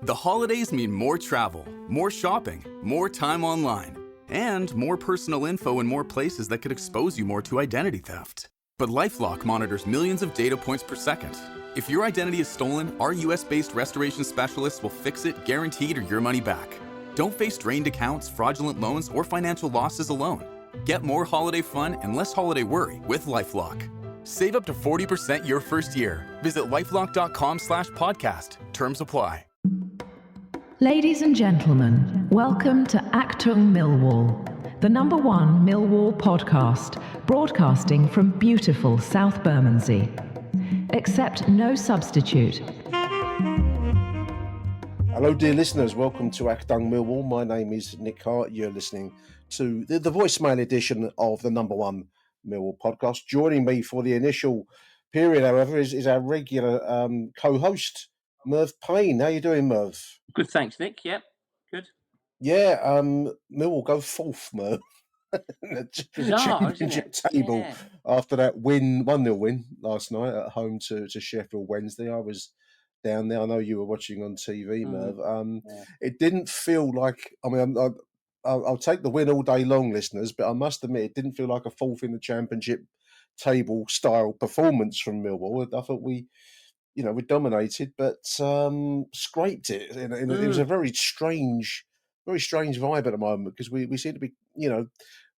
The holidays mean more travel, more shopping, more time online, and more personal info in more places that could expose you more to identity theft. But LifeLock monitors millions of data points per second. If your identity is stolen, our US-based restoration specialists will fix it, guaranteed, or your money back. Don't face drained accounts, fraudulent loans, or financial losses alone. Get more holiday fun and less holiday worry with LifeLock. Save up to 40% your first year. Visit lifelock.com/podcast. Terms apply. Ladies and gentlemen, welcome to Achtung Millwall, the #1 Millwall podcast, broadcasting from beautiful South Bermondsey. Accept no substitute. Hello, dear listeners. Welcome to Achtung Millwall. My name is Nick Hart. You're listening to the voicemail edition of the #1 Millwall podcast. Joining me for the initial period, however, is our regular co-host, Merv Payne. How you doing, Merv? Good, thanks, Nick. Yep, good. Yeah, Millwall go fourth, Merv. Bizarre, Championship isn't it? table Yeah. after that 1-0 win last night at home to Sheffield Wednesday. I was down there. I know you were watching on TV, Merv. Yeah. It didn't feel like. I mean, I'll take the win all day long, listeners, but I must admit it didn't feel like a fourth in the Championship table style performance from Millwall. I thought we dominated, but scraped it. It was a very strange vibe at the moment because we seem to be,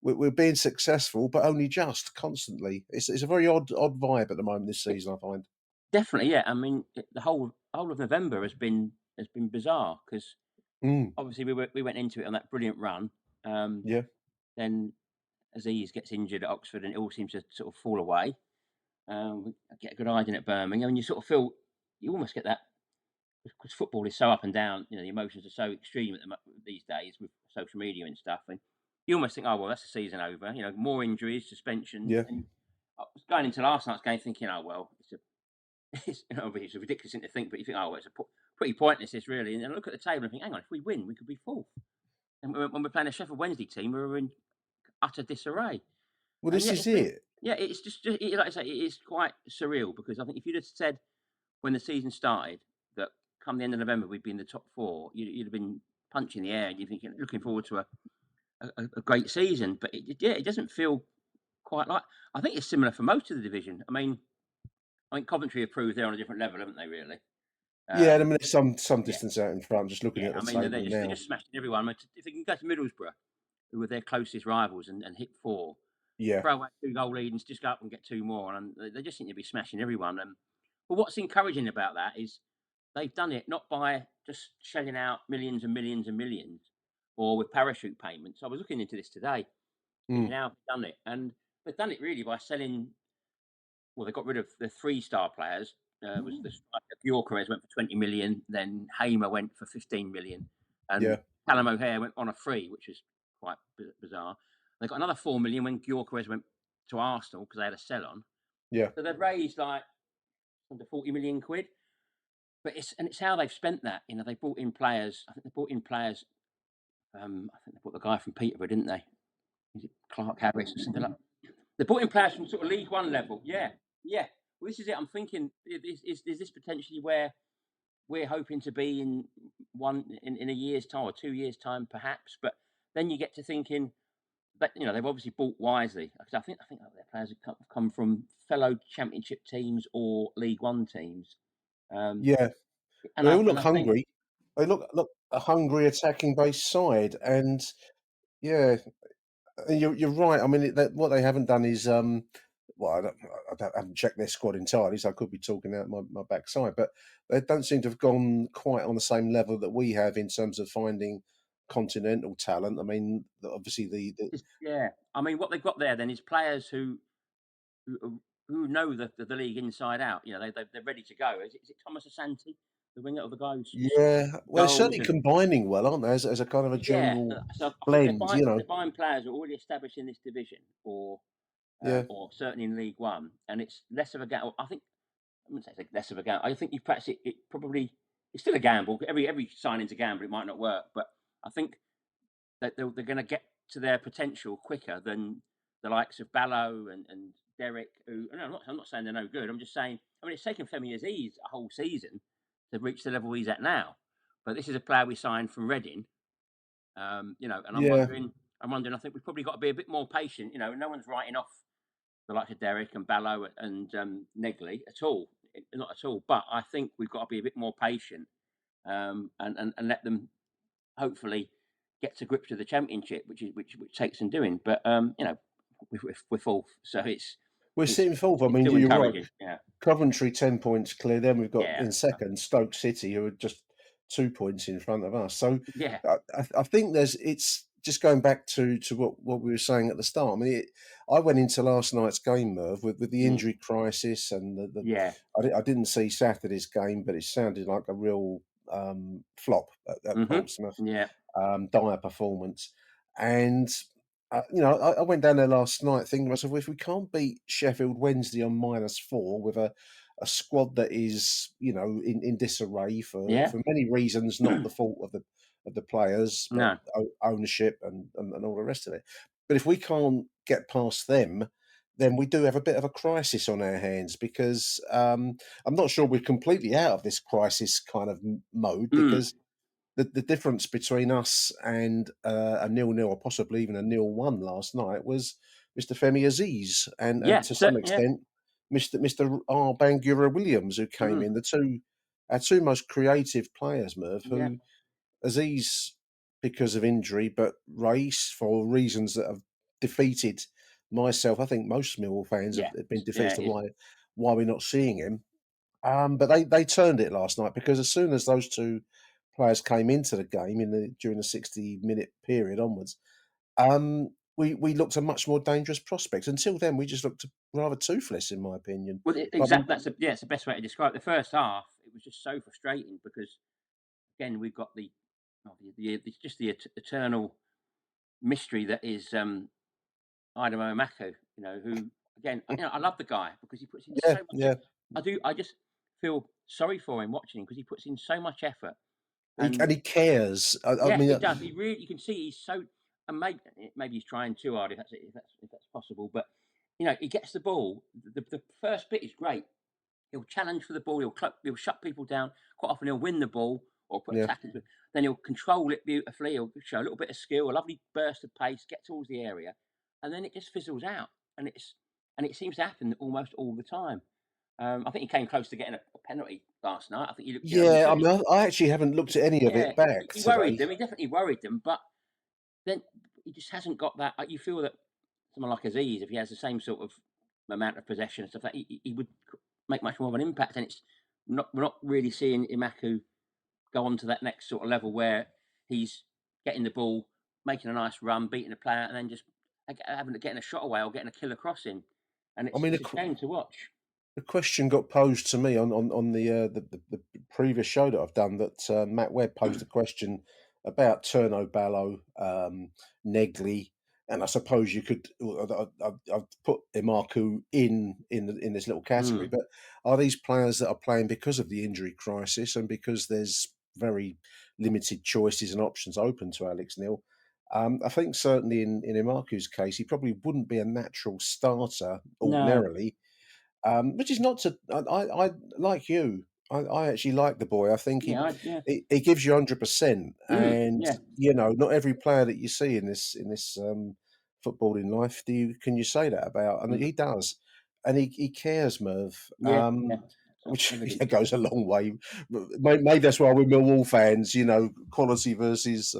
we're being successful, but only just constantly. It's a very odd vibe at the moment this season, I find. Definitely, yeah. I mean, the whole of November has been bizarre because obviously we went into it on that brilliant run. Yeah. Then Aziz gets injured at Oxford, and it all seems to sort of fall away. We get a good idea at Birmingham, and you sort of feel you almost get that because football is so up and down. You know, the emotions are so extreme these days with social media and stuff, and you almost think, oh well, that's the season over. You know, more injuries, suspensions. Yeah. And I was going into last night's game thinking, oh well, it's a ridiculous thing to think, but you think, oh well, it's pretty pointless this really. And then I look at the table and think, hang on, if we win, we could be fourth. And when we're playing a Sheffield Wednesday team, we were in utter disarray. Well, this is it. Yeah, it's just like I say, it is quite surreal because I think if you'd have said when the season started that come the end of November we'd be in the top four, you'd have been punching the air and you're thinking, looking forward to a great season. But it doesn't feel quite like. I think it's similar for most of the division. I mean, Coventry have proved they're on a different level, haven't they? Really? Yeah, I mean, there's some distance out in front. Just looking at the table they're just smashing everyone. If they can go to Middlesbrough, who were their closest rivals, and hit 4. Yeah. Throw away 2-goal lead and just go up and get 2 more, and they just seem to be smashing everyone. But what's encouraging about that is they've done it not by just shelling out millions and millions and millions, or with parachute payments. I was looking into this today. They've now done it, and they've done it really by selling. Well, they got rid of the 3-star players. Was the striker Gyökeres went for 20 million, then Hamer went for 15 million, and Callum O'Hare went on a free, which was quite bizarre. They got another 4 million when Gyökeres went to Arsenal because they had a sell on. Yeah. So they've raised like under 40 million quid. But it's how they've spent that. You know, they brought in players. I think they brought in players. I think they brought the guy from Peterborough, didn't they? Is it Clark Harris or something like that? They brought in players from sort of League One level. Yeah. Well, this is it. I'm thinking, is this potentially where we're hoping to be in a year's time or 2 years' time, perhaps? But then you get to thinking. But they've obviously bought wisely. I think their players have come from fellow Championship teams or League One teams. And they all look hungry. They look a hungry attacking based side, and you're right. I mean, what they haven't done is I haven't checked their squad entirely, so I could be talking out my backside. But they don't seem to have gone quite on the same level that we have in terms of finding continental talent. I mean, obviously I mean, what they've got there then is players who know the league inside out. You know, they're ready to go. Is it Thomas Asante, the winger of the guys? Yeah, well, they're certainly combining well, aren't they? As a kind of a general blend. They're buying players who are already established in this division, or certainly in League One, and it's less of a gamble. I wouldn't say it's less of a gamble. I think you perhaps it probably it's still a gamble. Every signing's a gamble. It might not work, but I think that they're going to get to their potential quicker than the likes of Ballo and Derek. Who I'm not saying they're no good. I'm just saying. I mean, it's taken Femi Aziz a whole season to reach the level he's at now. But this is a player we signed from Reading, you know, and I'm Yeah, wondering, I think we've probably got to be a bit more patient. You know, no one's writing off the likes of Derek and Ballo and Negley at all, not at all. But I think we've got to be a bit more patient, and let them hopefully get to grips with the championship, which takes some doing. But you know, we're fourth, so we're it's sitting fourth. I it's mean, still you're right. encouraging. Yeah, Coventry 10 points clear. Then we've got yeah, in second Stoke City, who are just 2 points in front of us. So yeah. I think it's just going back to what we were saying at the start. I mean, I went into last night's game, Merv, with the Mm, injury crisis, and yeah. I didn't see Saturday's game, but it sounded like a real flop at Mhm. Portsmouth. Yeah. Dire performance. And, I went down there last night thinking to myself, well, if we can't beat Sheffield Wednesday on -4 with a squad that is, in disarray Yeah. for many reasons, not the fault of the players, but No. ownership and all the rest of it. But if we can't get past them, then we do have a bit of a crisis on our hands because I'm not sure we're completely out of this crisis kind of mode Mm. because the difference between us and a 0-0 or possibly even a 0-1 last night was Mr. Femi Aziz and Yeah. to So some yeah. extent Mr. R. Bangura Williams, who came Mm. in, our two most creative players, Merv, Yeah. who Aziz because of injury, but Race for reasons that have defeated myself. I think most Millwall fans Yeah. have been defeated Yeah. as to It is. why we're not seeing him. But they turned it last night because as soon as those two players came into the game during the 60-minute period onwards, we looked a much more dangerous prospect. Until then, we just looked rather toothless, in my opinion. Well, But exactly. It's the best way to describe it. The first half, it was just so frustrating because again we've got just the eternal mystery that is Idemo Mako. You know, who again, I love the guy because he puts in yeah, so much. yeah, I do. I just feel sorry for him watching him because he puts in so much effort. and And he cares. I yeah, mean, he does. He really, you can see he's so, and maybe he's trying too hard if that's possible. But you know, he gets the ball. The first bit is great. He'll challenge for the ball. He'll shut people down. Quite often he'll win the ball or put yeah. attack into it. Then he'll control it beautifully. He'll show a little bit of skill, a lovely burst of pace, get towards the area, and then it just fizzles out. And it seems to happen almost all the time. I think he came close to getting a penalty last night. I think he looked, he Yeah, I mean, certainly, I actually haven't looked at any of yeah, it back he worried today. them. He definitely worried them, but then he just hasn't got that. You feel that someone like Aziz, if he has the same sort of amount of possession and stuff, that he would make much more of an impact. And we're not really seeing Imaku go on to that next sort of level where he's getting the ball, making a nice run, beating a player, and then just getting a shot away or getting a killer crossing. And I mean, it's a shame to watch. the question got posed to me on the previous show that I've done that Matt Webb posed a question about Turno Ballo, Negley, and I suppose you could I've put Imaku in this little category, Mm. but are these players that are playing because of the injury crisis and because there's very limited choices and options open to Alex Neil? I think certainly in Imaku's case, he probably wouldn't be a natural starter No. ordinarily, which is not to. I like you. I actually like the boy. I think Yeah. Yeah. he gives you 100%, and Yeah. not every player that you see in this footballing life can you say that about, and Mm. he does, and he cares, Merv. Yeah. Yeah. So Which evident. goes a long way. Maybe that's why we're Millwall fans. Quality versus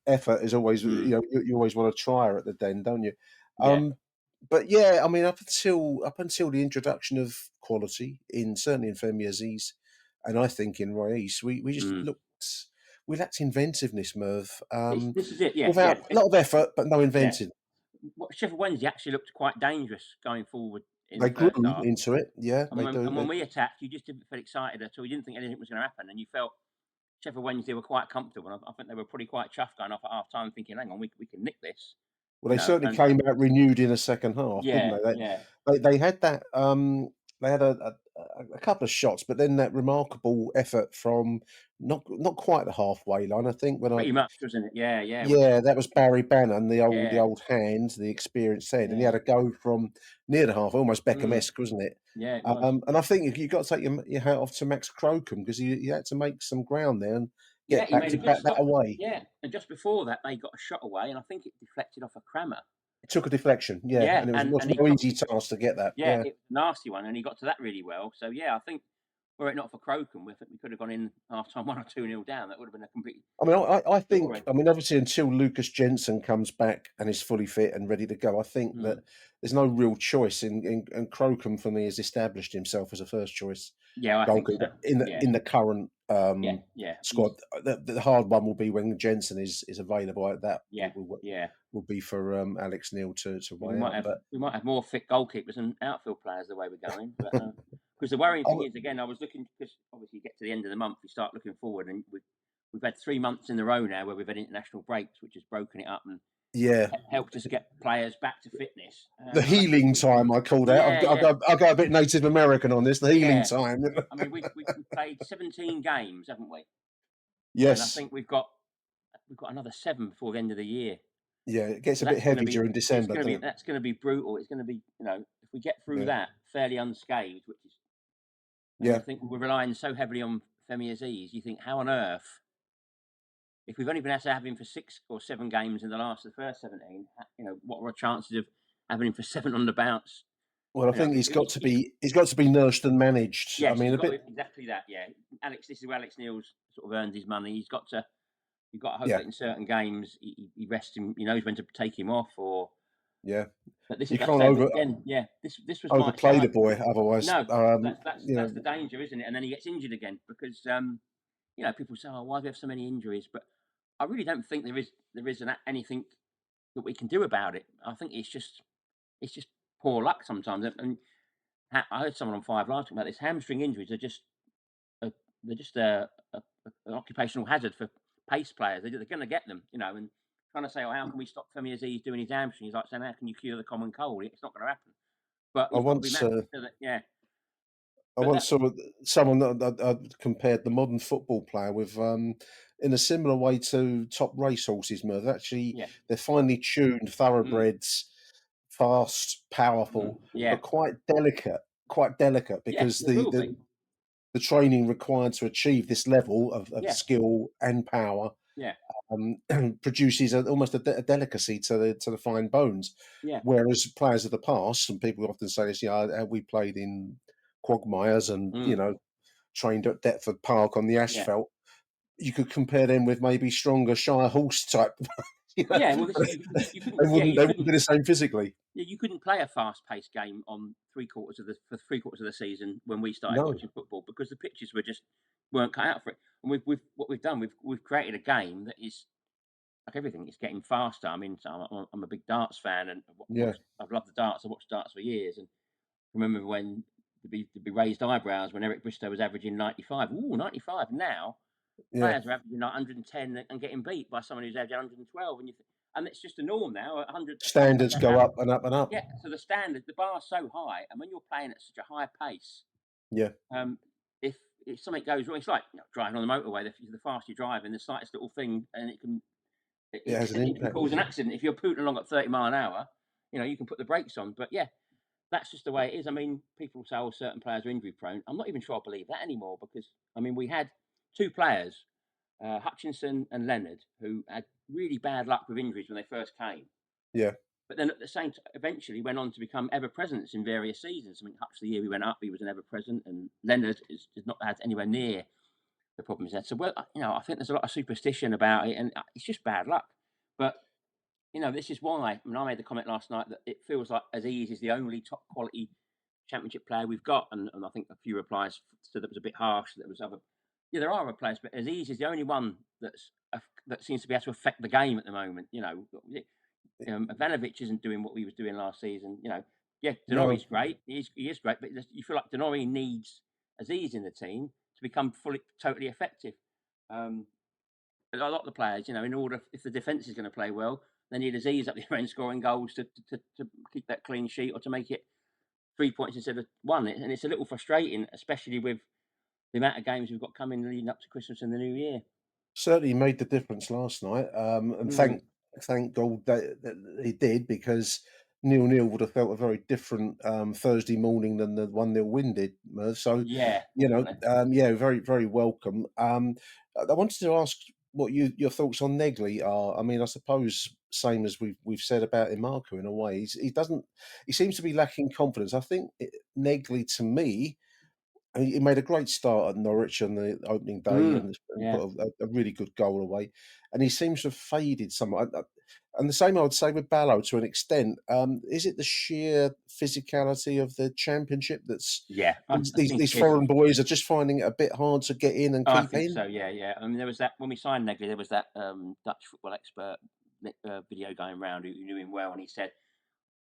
effort is always Mm. you always want to try her at the den, don't you? Yeah. But yeah, I mean, up until the introduction of quality certainly in Femi Aziz, and I think in Roy East, we just Mm. we lacked inventiveness, Merv. This is it. Yeah. Without Yeah. a lot of effort, but no Yeah. inventing. Sheffield Wednesday actually looked quite dangerous going forward in the They grew first half. into it, yeah, And they when do. and when we attacked, you just didn't feel excited at all. You didn't think anything was going to happen, and you felt Sheffield Wednesday were quite comfortable. And I think they were probably quite chuffed going off at half time, thinking, "Hang on, we can nick this," Well, you they know. certainly And came out renewed in the second half, didn't yeah, they? yeah, They had that. they had a couple of shots, but then that remarkable effort from not quite the halfway line. I think when I Pretty much, wasn't it? Yeah, yeah, yeah, that was Barry Bannon, the yeah, old hand, the experienced head, and he yeah. had a go from near the half, almost Mm, Beckham-esque, wasn't it? yeah, it was. And I think you've got to take your hat off to Max Crocombe because he had to make some ground there and Yeah, get he back made to a good back that stop. away. Yeah, and just before that, they got a shot away, and I think it deflected off a Crammer. It took a deflection, yeah, Yeah, and it was and he no got, easy task to get that. yeah, Yeah, it was a nasty one, and he got to that really well. So yeah, I think were it not for Crocombe, we could have gone in half time 1 or 2 nil down. That would have been a complete I mean, I think, story. I mean, obviously, until Lucas Jensen comes back and is fully fit and ready to go, I think that Mm. there's no real choice. And Crocombe, for me, has established himself as a first choice Yeah, I think so. goalkeeper in Yeah, the current yeah, yeah, squad. The hard one will be when Jensen is available. That yeah, yeah. will be for Alex Neil to Yeah, weigh out. But we might have more fit goalkeepers and outfield players the way we're going. But because the worrying thing is, again, I was looking because obviously you get to the end of the month, you start looking forward, and we've had 3 months in a row now where we've had international breaks, which has broken it up and yeah, helped us get players back to fitness. the And I think healing time I call that. yeah, yeah, I'll go a bit Native American on this. The healing yeah. time. I mean, we played 17 games, haven't we? And I Yes. think we've got another 7 before the end of the year. Yeah, it gets So a bit that's going to heavy be during December, doesn't it? that's going to be brutal. It's going to be if we get through Yeah. that fairly unscathed, which is and I Yeah. think we're relying so heavily on Femi Aziz. You think how on earth if we've only been able to have him for 6 or 7 games in the first 17, what are our chances of having him for 7 on the bounce? Well, I think he's got to be nursed and managed. I Yes, mean, he's a got bit. exactly that. Yeah, this is where Alex Neil's sort of earned his money. You've got to hope Yeah, that in certain games he rests him. He knows when to take him off. yeah. But this You is like I can't say again. Yeah, this was my overplay the side. boy, otherwise. No, You that's know. the danger, isn't it? And then he gets injured again because people say, "Oh, why do we have so many injuries?" But I really don't think there is anything that we can do about it. I think it's just poor luck sometimes. And I heard someone on Five Live talking about this. Hamstring injuries are just a, they're just an occupational hazard for pace players. They're going to get them, and trying to say, "Oh, how can we stop Femi Aziz doing his hamstring?" He's like saying, "How can you cure the common cold?" It's not going to happen. But I you've got to be once, massive so that, yeah. I But once that, saw someone that compared the modern football player with, in a similar way to top racehorses. Merv, actually, yeah, they're finely tuned mm, thoroughbreds, fast, powerful, yeah, but quite delicate. Quite delicate yeah, because they will be. the training required to achieve this level of Yeah, skill and power yeah, produces almost a delicacy to the fine bones. yeah, Whereas players of the past, and people often say this, we played in quagmires and mm, trained at Deptford Park on the yeah, asphalt. You could compare them with maybe stronger Shire horse type. yeah. Well, this is you couldn't, yeah, you They wouldn't couldn't. be the same physically. Yeah, you couldn't play a fast-paced game on for 3 quarters of the season when we started No, watching football because the pitches weren't cut out for it. And what we've done, we've created a game that is like everything. It's getting faster. I mean, so I'm a big darts fan, and yeah, I've loved the darts. I've watched darts for years, and remember when there'd be raised eyebrows when Eric Bristow was averaging 95. Ooh, 95 now. yeah. Players are averaging like 110 and getting beat by someone who's averaging 112, and it's just a norm now. 100, Standards go up and up and up. yeah. So the bar's so high, and when you're playing at such a high pace, Yeah, um, if something goes wrong, it's like driving on the motorway. The faster you drive, in the slightest little thing, and it has an it can impact. cause an accident. If you're pooting along at 30 mile an hour, you can put the brakes on. But yeah, that's just the way it is. I mean, people say, "Oh, certain players are injury prone." I'm not even sure I believe that anymore because I mean, we had 2 players, Hutchinson and Leonard, who had really bad luck with injuries when they first came. Yeah, But then at the same time, eventually went on to become ever presents in various seasons. I mean, Hutch the year we went up, he was an ever present, and Leonard has not had anywhere near the problems he had. So, well, I think there's a lot of superstition about it, and it's just bad luck. But this is why. I mean, I made the comment last night that it feels like Aziz is the only top quality championship player we've got, and I think a few replies said that was a bit harsh. There was other, yeah, there are other players, but Aziz is the only one that seems to be able to affect the game at the moment. Ivanovic isn't doing what he was doing last season. Yeah, no, Denori's great. He is great, but you feel like Denori needs Aziz in the team to become totally effective. A lot of the players, in order if the defence is going to play well, they need Aziz up the end scoring goals to keep that clean sheet or to make it 3 points instead of 1, and it's a little frustrating, especially with the amount of games we've got coming leading up to Christmas and the New Year. Certainly made the difference last night, and Mm. thank God that he did, because 0-0 would have felt a very different Thursday morning than the 1-0 win did, Merv. So, Yeah, definitely. yeah, very very welcome. I wanted to ask what your thoughts on Negley are. I mean, I suppose same as we've said about Imarco in a way. He seems to be lacking confidence. I think Negley, to me, he made a great start at Norwich on the opening day Mm. and Yeah. put a really good goal away, and he seems to have faded somewhat. And the same I would say with Barrow to an extent. Is it the sheer physicality of the Championship that's Yeah, I think these it is. foreign boys are just finding it a bit hard to get in and Oh, I keep think in? so, yeah, yeah. I mean, there was that when we signed Negley, there was that, Dutch football expert video going round who knew him well, and he said,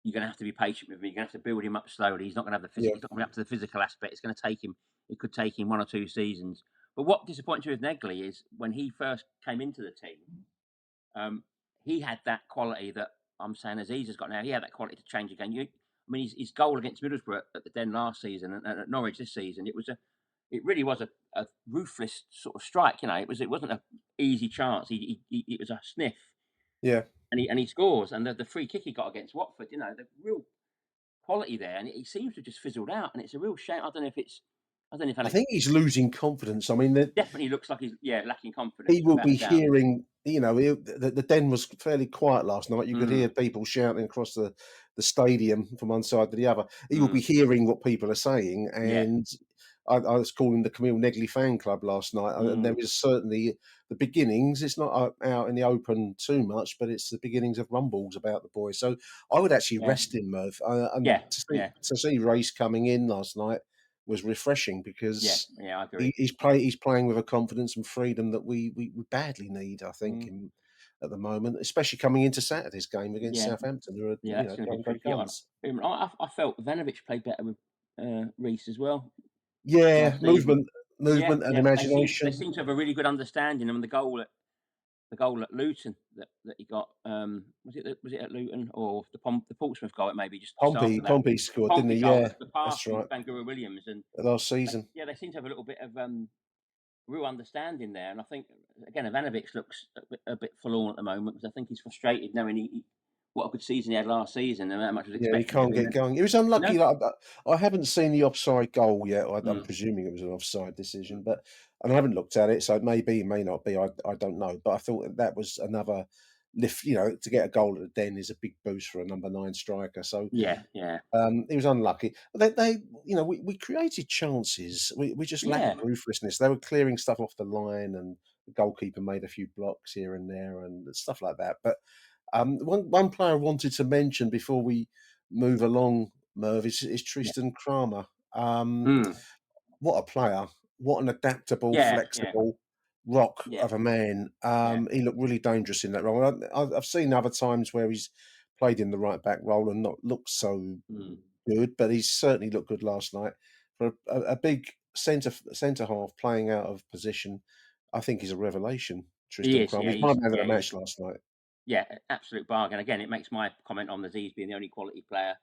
"You're gonna have to be patient with him. You're gonna have to build him up slowly. He's not gonna have the Yeah, he's not gonna be up to the physical aspect. It's gonna take him it could take him 1 or 2 seasons." But what disappoints me with Negley is when he first came into the team, um, he had that quality that I'm saying Aziz has got now. He had that quality to change a game. I mean, his goal against Middlesbrough at the Den last season and at Norwich this season, it really was a ruthless sort of strike. You know, it wasn't a easy chance. It was a sniff, yeah. and he scores. And the free kick he got against Watford, you know, the real quality there, and it seems to have just fizzled out. And it's a real shame. I don't know if I Alex think he's losing confidence. I mean, definitely looks like he's lacking he confidence will without be a doubt. hearing, the Den was fairly quiet last night. You could hear Mm, people shouting across the stadium from one side to the other. He will mm, be hearing what people are saying, yeah, and I was calling the Camille Negley fan club last night, and there mm, is certainly the beginnings. It's not out in the open too much, but it's the beginnings of rumbles about the boy. So I would actually yeah, rest him, Merv, and yeah, yeah, to see Race coming in last night was refreshing, yeah, because yeah. I agree. he's playing with a confidence and freedom that we badly need, I think, Mm, at the moment, especially coming into Saturday's game against yeah, Southampton, who are, yeah. That's going to be going great tricky. guns. I felt Ivanovic played better with Reese as well Yeah, last season. Yeah, movement and yeah. They imagination. seem to have a really good understanding. I mean, the goal at Luton that he got, was it at Luton or the Portsmouth goal? It maybe just after that. Pompey The scored, didn't Pompey he? goal, Yeah, the pass that's from right. Bangura Williams, and Last season. yeah, they seem to have a little bit of real understanding there. And I think again, Ivanovic looks a bit forlorn at the moment because I think he's frustrated knowing what a good season he had last season and how much was Yeah, he expected of can't him. get And going. He was no, unlucky. Like, I haven't seen the offside goal yet. I'm mm, presuming it was an offside decision, mm, but and I haven't looked at it, so it may be, it may not be. I don't know. But I thought that was another lift. To get a goal at the Den is a big boost for a number 9 striker. So yeah, yeah, he was unlucky. We created chances. We just lacked yeah, ruthlessness. They were clearing stuff off the line, and the goalkeeper made a few blocks here and there and stuff like that. But one player I wanted to mention before we move along, Merv, is yeah, Tristan Kramer. Um, mm, what a player! What an adaptable, yeah, yeah, flexible rock yeah, of a man. yeah, He looked really dangerous in that role. I've seen other times where he's played in the right back role and not looked so mm. good, but he certainly looked good last night for a big centre half playing out of position. I think he's a revelation, He Tristan is, Kramer. yeah, He's my he's man of yeah, the he's match last night. yeah, absolute bargain. Again, it makes my comment on the Z's being the only quality player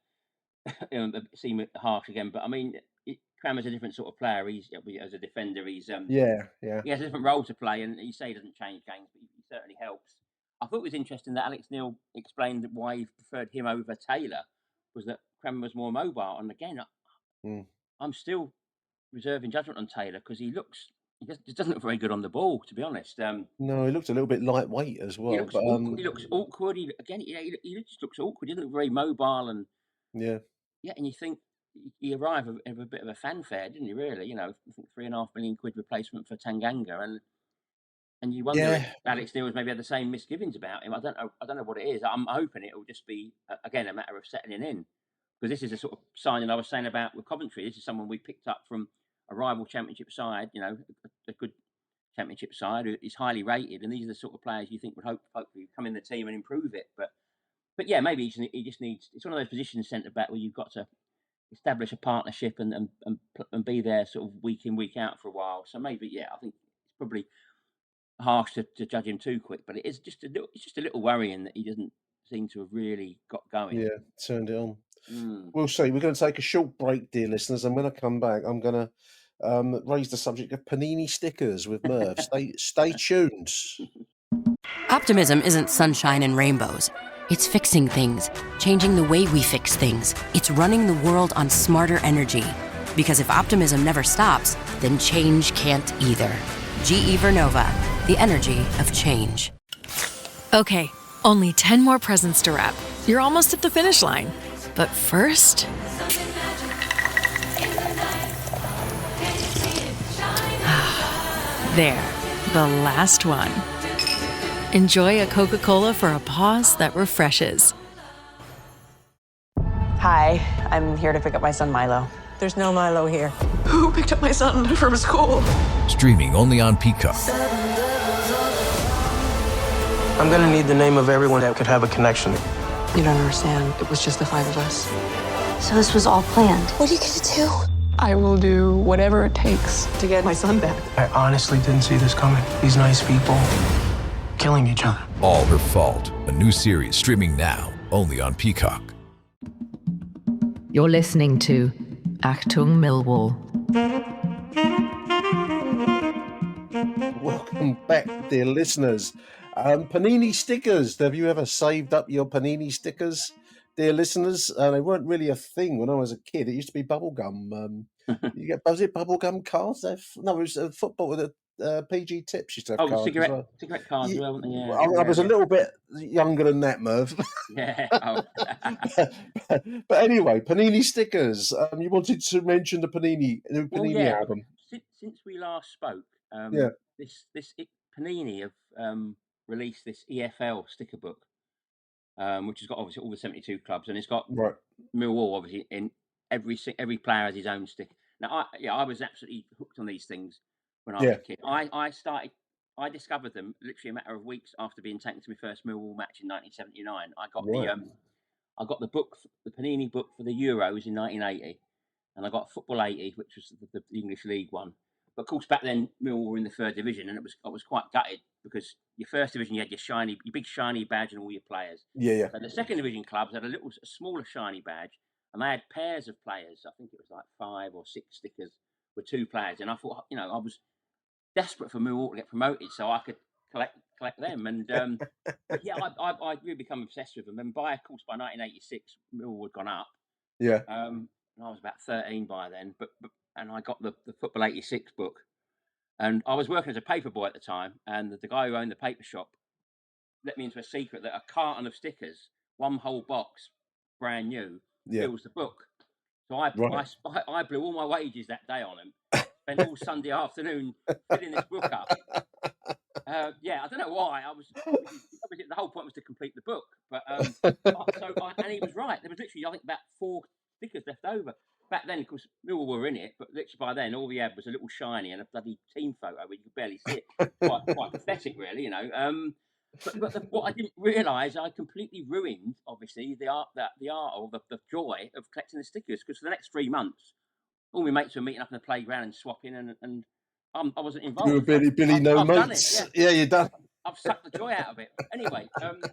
seem harsh again. But I mean, Cramer's a different sort of player. As a defender, Yeah, yeah, he has a different role to play, and you say he doesn't change games, but he certainly helps. I thought it was interesting that Alex Neil explained why he preferred him over Taylor, was that Cramer was more mobile. And again, mm. I'm still reserving judgment on Taylor because he just doesn't look very good on the ball, to be honest. No, he looked a little bit lightweight as He well, looks but awkward. He looks awkward. He just looks awkward. He doesn't look very mobile, and yeah, yeah, and you think he arrived with a bit of a fanfare, didn't he? Really, I think £3.5 million replacement for Tanganga, and you wonder if yeah, Alex Neil has maybe had the same misgivings about him. I don't know. I don't know what it is. I'm hoping it will just be again a matter of settling in, because this is a sort of signing I was saying about with Coventry. This is someone we picked up from a rival Championship side. A good Championship side who is highly rated, and these are the sort of players you think would hopefully come in the team and improve it. But yeah, maybe he just needs. It's one of those positions centre back where you've got to establish a partnership and be there sort of week in week out for a while. So maybe yeah, I think it's probably harsh to judge him too quick, but it's just a little worrying that he doesn't seem to have really got going. yeah, turned it on. We'll see. We're going to take a short break, dear listeners, and when I come back, I'm going to raise the subject of panini stickers with Merv. Stay tuned. Optimism isn't sunshine and rainbows. It's fixing things, changing the way we fix things. It's running the world on smarter energy. Because if optimism never stops, then change can't either. GE Vernova, the energy of change. Okay, only 10 more presents to wrap. You're almost at the finish line. But first... there, the last one. Enjoy a Coca-Cola for a pause that refreshes. Hi, I'm here to pick up my son Milo. There's no Milo here. Who picked up my son from school? Streaming only on Peacock. I'm gonna need the name of everyone that could have a connection. You don't understand. It was just the 5 of us. So this was all planned. What are you gonna do? I will do whatever it takes to get my son back. I honestly didn't see this coming. These nice people killing each other. All Her Fault, a new series streaming now only on Peacock. You're listening to Achtung Millwall. Welcome back, dear listeners. Panini stickers. Have you ever saved up your Panini stickers, dear listeners? They weren't really a thing when I was a kid. It used to be bubblegum. Was it bubblegum cards? No, it was football with PG Tips used to have cards. Cigarette cards, weren't they? Yeah, I was a little bit younger than that, Merv. Yeah. But anyway, Panini stickers. You wanted to mention the Panini album. Since we last spoke, Panini have released this EFL sticker book, which has got obviously all the 72 clubs, and it's got Millwall obviously in every player has his own sticker. Now, I was absolutely hooked on these things when I was a kid. I discovered them literally a matter of weeks after being taken to my first Millwall match in 1979. I got the book, the Panini book for the Euros in 1980, and I got Football 80, which was the English League one. But of course, back then Millwall were in the 3rd division, and I was quite gutted because your 1st division you had your big shiny badge and all your players. Yeah. But the 2nd division clubs had a smaller shiny badge, and they had pairs of players. I think it was like 5 or 6 stickers with 2 players, and I thought, I was desperate for Millwall to get promoted so I could collect them. And I really become obsessed with them. And by 1986, Millwall had gone up. Yeah. And I was about 13 by then, and I got the Football 86 book. And I was working as a paper boy at the time, and the guy who owned the paper shop let me into a secret that a carton of stickers, one whole box, brand new, fills the book. So I blew all my wages that day on them. Spent all Sunday afternoon filling this book up. I don't know why. The whole point was to complete the book. But and he was right. There was literally, I think, about 4 stickers left over. Back then, of course, Millwall were in it, but literally by then, all we had was a little shiny and a bloody team photo where you could barely see it. Quite pathetic, really, But what I didn't realise, I completely ruined, obviously, the art or the joy of collecting the stickers. Because for the next 3 months, all my mates were meeting up in the playground and swapping, and I wasn't involved. You were Billy no I've mates. Done it, yeah, you've done. I've sucked the joy out of it. Anyway, and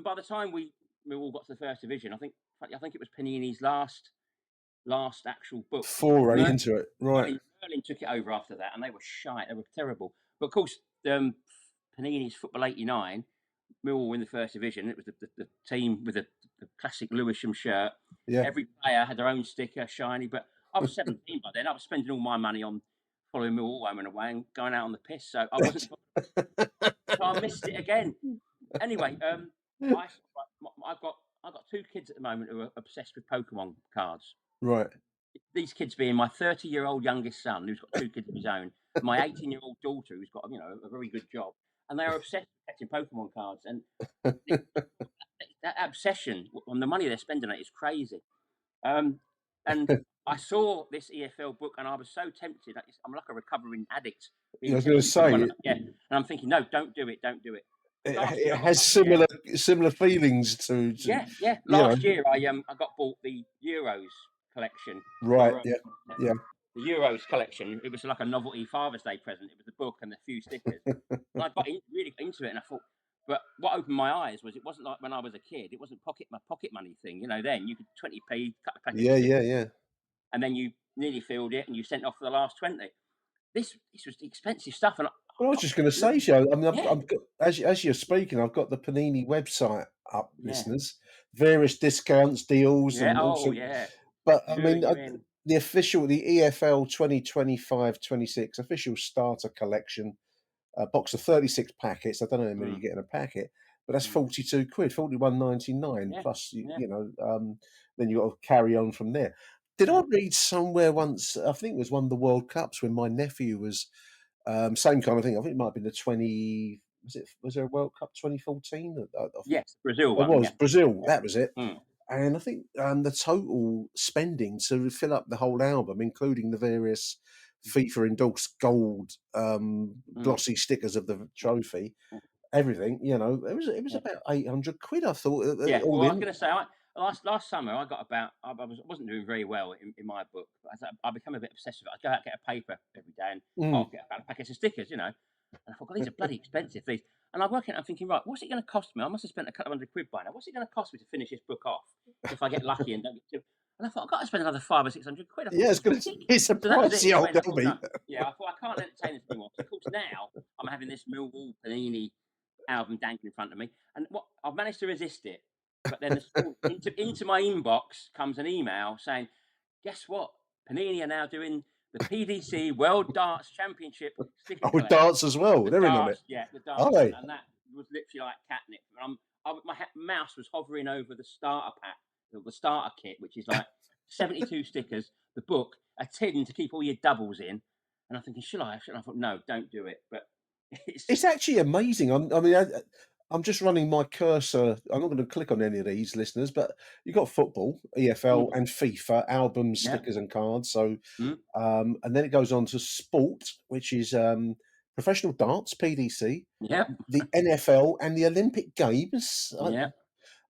by the time we all got to the 1st division, I think it was Panini's last actual book. Foray into it, right? Merlin took it over after that, and they were shite. They were terrible. But of course, Panini's Football 89, Millwall were in the 1st division. It was the team with the classic Lewisham shirt. Yeah. Every player had their own sticker, shiny. But I was 17 by then. I was spending all my money on following Millwall home and away and going out on the piss. So I wasn't. So I missed it again. Anyway, I've got 2 kids at the moment who are obsessed with Pokemon cards. Right. These kids being my 30-year-old youngest son, who's got 2 kids of his own, my 18-year-old daughter, who's got a very good job, and they are obsessed with catching Pokemon cards. And that obsession on the money they're spending on it is crazy. And I saw this EFL book, and I was so tempted. I'm like a recovering addict. I was going to say, and I'm thinking, no, don't do it. It has similar feelings to yeah. Last year, I got bought the Euros collection. Right. For, yeah. The Euros collection. It was like a novelty Father's Day present. It was the book and a few stickers. And I got really into it, and I thought, But what opened my eyes was it wasn't like when I was a kid. It wasn't my pocket money thing. Then you could 20p, cut a packet of stickers, Yeah. and then you nearly filled it and you sent off for the last 20. This was expensive stuff, and Well, I was just going to say, Joe. I mean, Yeah. I've got, as you're speaking, I've got the Panini website up, Yeah. listeners. Various discounts, deals, Yeah. and also. Yeah. But I Luring mean, you in. the EFL 2025-26 official starter collection, a box of 36 packets. I don't know how many you get in a packet, but that's 42 quid, 41.99 Yeah. plus. Yeah. Then you got to carry on from there. Did I read somewhere once? I think it was one of the World Cups when my nephew was. Same kind of thing. I think it might have been the 20. Was there a World Cup 2014? Yes, Brazil It one. was Yeah. Brazil. Yeah. That was it. Mm. And I think the total spending to fill up the whole album, including the various FIFA endorsed gold glossy stickers of the trophy, everything. It was about 800 quid. I thought. Yeah. All Well, I was in. going to say, last summer I got about. I wasn't doing very well in my book. But I become a bit obsessed with it. I'd go out and get a paper every day and get about a packet of stickers. And I thought, God, these are bloody expensive. These. And I'm working. I'm thinking, right, what's it going to cost me? I must have spent a couple of £100 by now. What's it going to cost me to finish this book off if I get lucky and don't get too? And I thought, I've got to spend another 500 or 600 quid. I thought, Yeah, it's going to. It's a pricey old dummy. Yeah, I thought I can't entertain this anymore. So of course now I'm having this Millwall Panini album dangling in front of me, and what I've managed to resist it. But then into my inbox comes an email saying, "Guess what? Panini are now doing the PDC World Darts Championship sticker collection." Darts as well. They're in on it. Yeah, the Are darts, they? and that was literally like catnip. My mouse was hovering over the starter pack, the starter kit, which is like 72 stickers, the book, a tin to keep all your doubles in, and I'm thinking, should I? I thought, no, don't do it. But it's actually amazing. I'm just running my cursor. I'm not going to click on any of these, listeners, but you've got football, EFL, and FIFA albums, stickers, and cards. So, and then it goes on to sport, which is professional darts, PDC, the NFL, and the Olympic Games.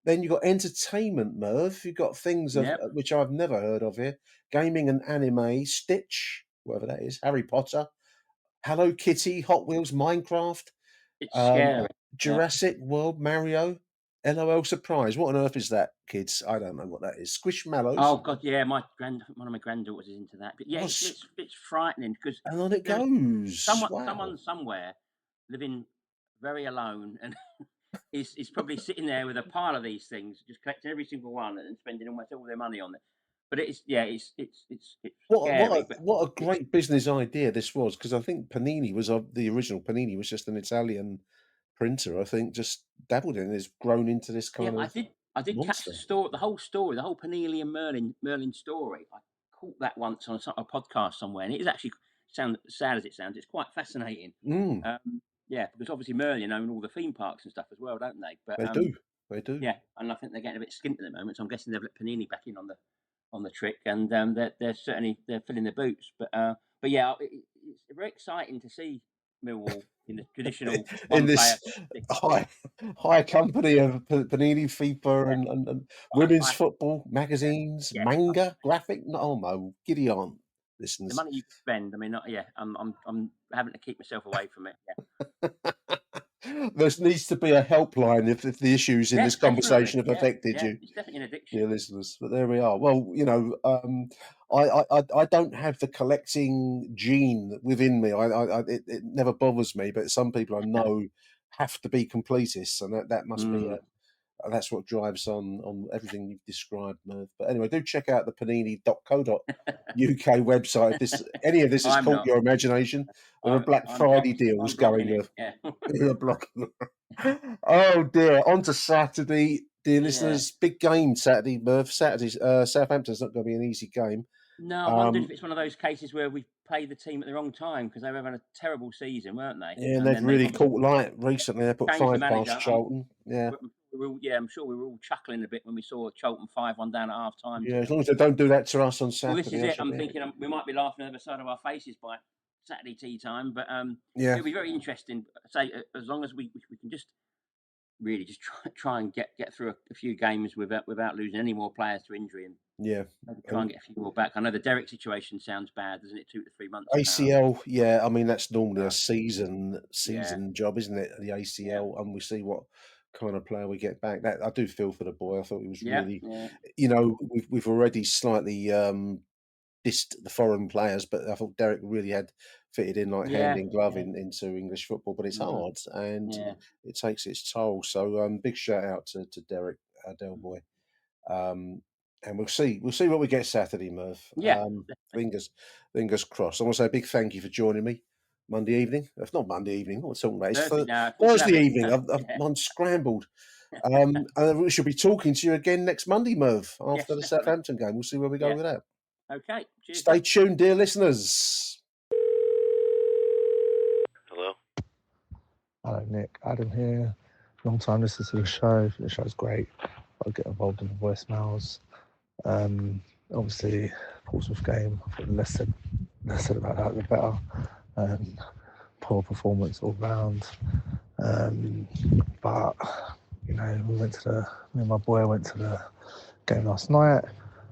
Then you've got entertainment, Merv. You've got things which I've never heard of here: gaming and anime, Stitch, whatever that is, Harry Potter, Hello Kitty, Hot Wheels, Minecraft. It's scary. Jurassic World, Mario, LOL Surprise. What on earth is that, kids? I don't know what that is. Squishmallows. Oh God, yeah, one of my granddaughters is into that. But yeah, it's frightening because and on it goes. Someone somewhere living very alone and is probably sitting there with a pile of these things, just collecting every single one and spending almost all their money on it. But it's scary. What a great business idea this was, because I think Panini was the original Panini was just an Italian printer. I think just dabbled in it. It's grown into this kind of. I did catch the whole story, the whole Panini and Merlin story. I caught that once on a podcast somewhere, and it is actually sad as it sounds. It's quite fascinating. Yeah, because obviously Merlin own all the theme parks and stuff as well, don't they? But they do. Yeah, and I think they're getting a bit skint at the moment, so I'm guessing they've let Panini back in on the trick, and they're certainly filling their boots. But yeah, it's very exciting to see Millwall in the traditional in this high company of Panini, FIFA, and women's football magazines, manga, graphic. Oh no, giddy on, listeners. The money you spend. I mean, I'm having to keep myself away from it. Yeah. There needs to be a helpline if the issues in this conversation have affected you. It's definitely an addiction. Yeah, listeners. But there we are. Well, I don't have the collecting gene within me. It never bothers me. But some people I know have to be completists, and that must be that's what drives on everything you've described, Merv. But anyway, do check out the panini.co.uk website if any of this has caught your imagination. There are Black Friday deals going with. Oh dear, on to Saturday, dear listeners. Big game Saturday, Merv. Saturday's Southampton's not going to be an easy game. No, I wondered if it's one of those cases where we played the team at the wrong time because they were having a terrible season, weren't they? Yeah, and they've really caught light recently. They put 5 past Charlton. I'm sure we were all chuckling a bit when we saw Charlton 5-1 down at half time. Yeah, as long as they don't do that to us on Saturday. Well, this is it. I'm thinking we might be laughing over the side of our faces by Saturday tea time, but it'll be very interesting. Say as long as we can just really just try and get through a few games without losing any more players to injury, and maybe try and get a few more back. I know the Derek situation sounds bad, doesn't it? 2 to 3 months. ACL, I mean that's normally a season Yeah. job, isn't it? The ACL, and we see what kind of player we get back. That I do feel for the boy. I thought he was really, we've already slightly dissed the foreign players, but I thought Derek really had fitted in like hand in glove into English football. But it's hard and it takes its toll. So big shout out to Derek Del Boy. And we'll see what we get Saturday, Merv. Fingers crossed. I want to say a big thank you for joining me Monday evening. If not Monday evening, what we're talking about? It's Thursday evening. I'm scrambled. And we should be talking to you again next Monday, Merv, after the Southampton game. We'll see where we go with that. Okay. Cheers. Stay tuned, dear listeners. Hello. Hello, Nick. Adam here. Long time listener to the show. The show's great. I'll get involved in the voicemails. Obviously, Portsmouth game. I thought the less said about that, the better. Poor performance all round. But you know, me and my boy went to the game last night,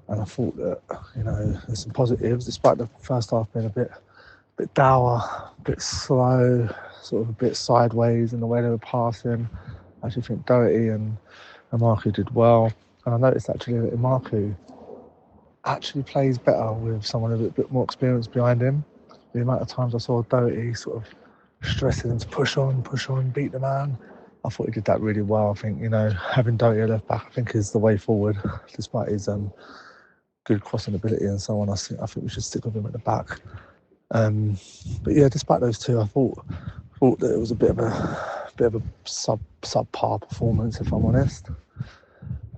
and I thought that there's some positives, despite the first half being a bit dour, a bit slow, sort of a bit sideways in the way they were passing. I actually think Doherty and Marku did well. And I noticed actually that Marku actually plays better with someone with a bit more experience behind him. The amount of times I saw Doherty sort of stressing him to push on, beat the man, I thought he did that really well. I think, having Doherty at left back, I think is the way forward, despite his good crossing ability and so on. I think we should stick with him at the back. But yeah, despite those two, I thought that it was a bit of a subpar performance, if I'm honest.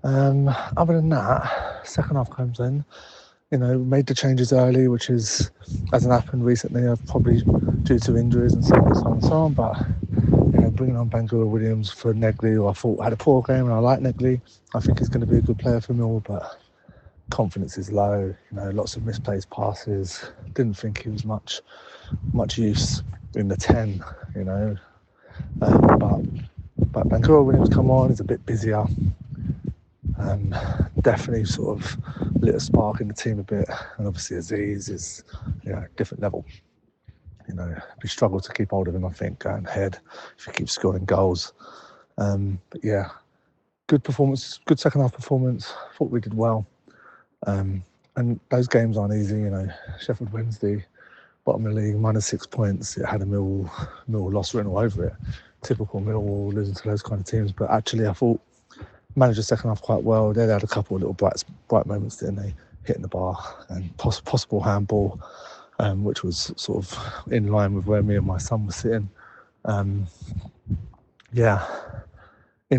Other than that, second half comes in, made the changes early, which hasn't happened recently, probably due to injuries and so on. But bringing on Bangura Williams for Negley, who I thought had a poor game, and I like Negley. I think he's going to be a good player for Millwall, but confidence is low. Lots of misplaced passes. Didn't think he was much use in the 10. But Bangura Williams come on, he's a bit busier. Definitely sort of lit a spark in the team a bit, and obviously Aziz is different level. We struggle to keep hold of him, I think, going ahead if he keeps scoring goals. But yeah, good performance, good second half performance. Thought we did well. And those games aren't easy, Sheffield Wednesday, bottom of the league, -6 points. It had a Millwall loss written all over it. Typical Millwall losing to those kind of teams. But actually, I thought managed the second half quite well. They had a couple of little bright moments, didn't they? Hitting the bar and possible handball, which was sort of in line with where me and my son were sitting. In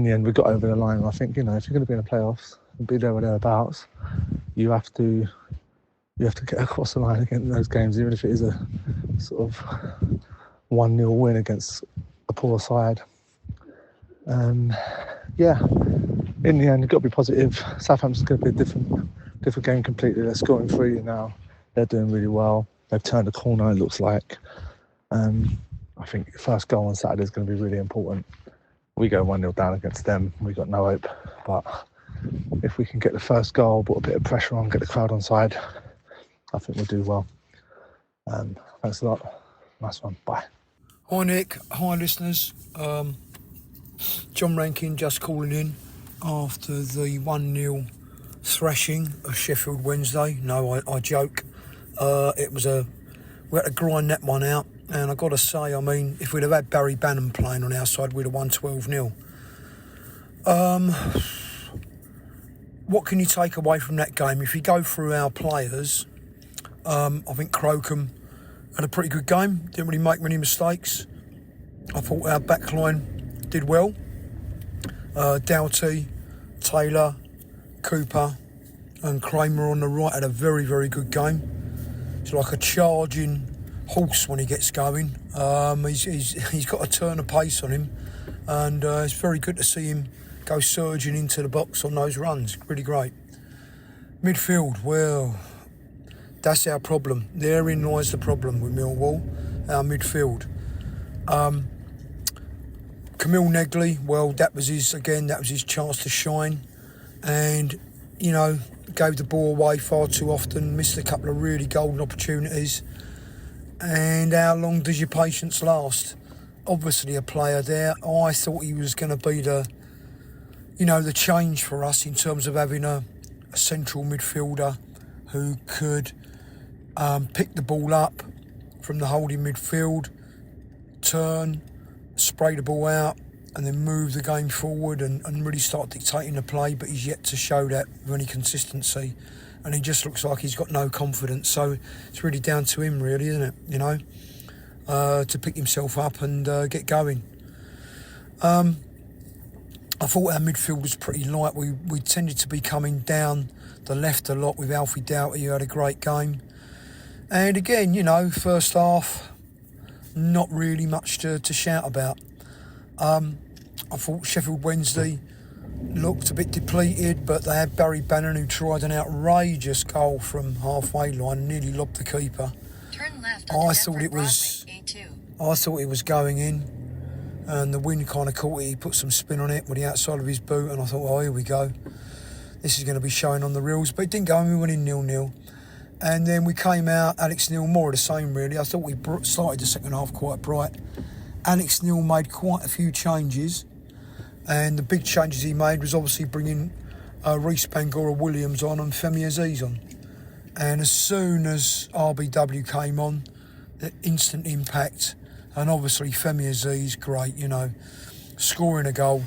the end, we got over the line. And I think, if you're going to be in the playoffs and be there or thereabouts, you have to get across the line against those games, even if it is a sort of 1-0 win against a poor side. In the end, you've got to be positive. Southampton's going to be a different game completely. They're scoring 3 now. They're doing really well. They've turned a corner, it looks like. I think the first goal on Saturday is going to be really important. We go 1-0 down against them. We've got no hope. But if we can get the first goal, put a bit of pressure on, get the crowd on side, I think we'll do well. Thanks a lot. Nice one. Bye. Hi, Nick. Hi, listeners. John Rankin just calling in after the 1-0 thrashing of Sheffield Wednesday. No, I joke. We had to grind that one out, and I've got to say, I mean, if we'd have had Barry Bannon playing on our side, we'd have won 12-0. What can you take away from that game? If you go through our players, I think Crocombe had a pretty good game, didn't really make many mistakes. I thought our backline did well. Doughty, Taylor, Cooper and Kramer on the right had a very, very good game. It's like a charging horse when he gets going. He's got a turn of pace on him, and it's very good to see him go surging into the box on those runs. Really great. Midfield, well, that's our problem. Therein lies the problem with Millwall, our midfield. Camille Negley, well, that was his chance to shine. And, you know, gave the ball away far too often, missed a couple of really golden opportunities. And how long does your patience last? Obviously a player there. I thought he was going to be the change for us in terms of having a central midfielder who could pick the ball up from the holding midfield, turn, spray the ball out, and then move the game forward and really start dictating the play, but he's yet to show that with any consistency. And he just looks like he's got no confidence. So it's really down to him, really, isn't it? You know, to pick himself up and get going. I thought our midfield was pretty light. We tended to be coming down the left a lot with Alfie Doughty, who had a great game. And again, you know, first half, not really much to shout about. I thought Sheffield Wednesday looked a bit depleted, but they had Barry Bannon, who tried an outrageous goal from halfway line and nearly lobbed the keeper. Turn left I thought it was going in, and the wind kind of caught it. He put some spin on it with the outside of his boot, and I thought, oh, here we go. This is going to be showing on the reels, but it didn't go, and we went in 0-0. And then we came out, Alex Neil, more of the same, really. I thought we started the second half quite bright. Alex Neil made quite a few changes, and the big changes he made was obviously bringing Reece Bangura-Williams on and Femi Aziz on. And as soon as RBW came on, the instant impact, and obviously Femi Aziz, great, you know, scoring a goal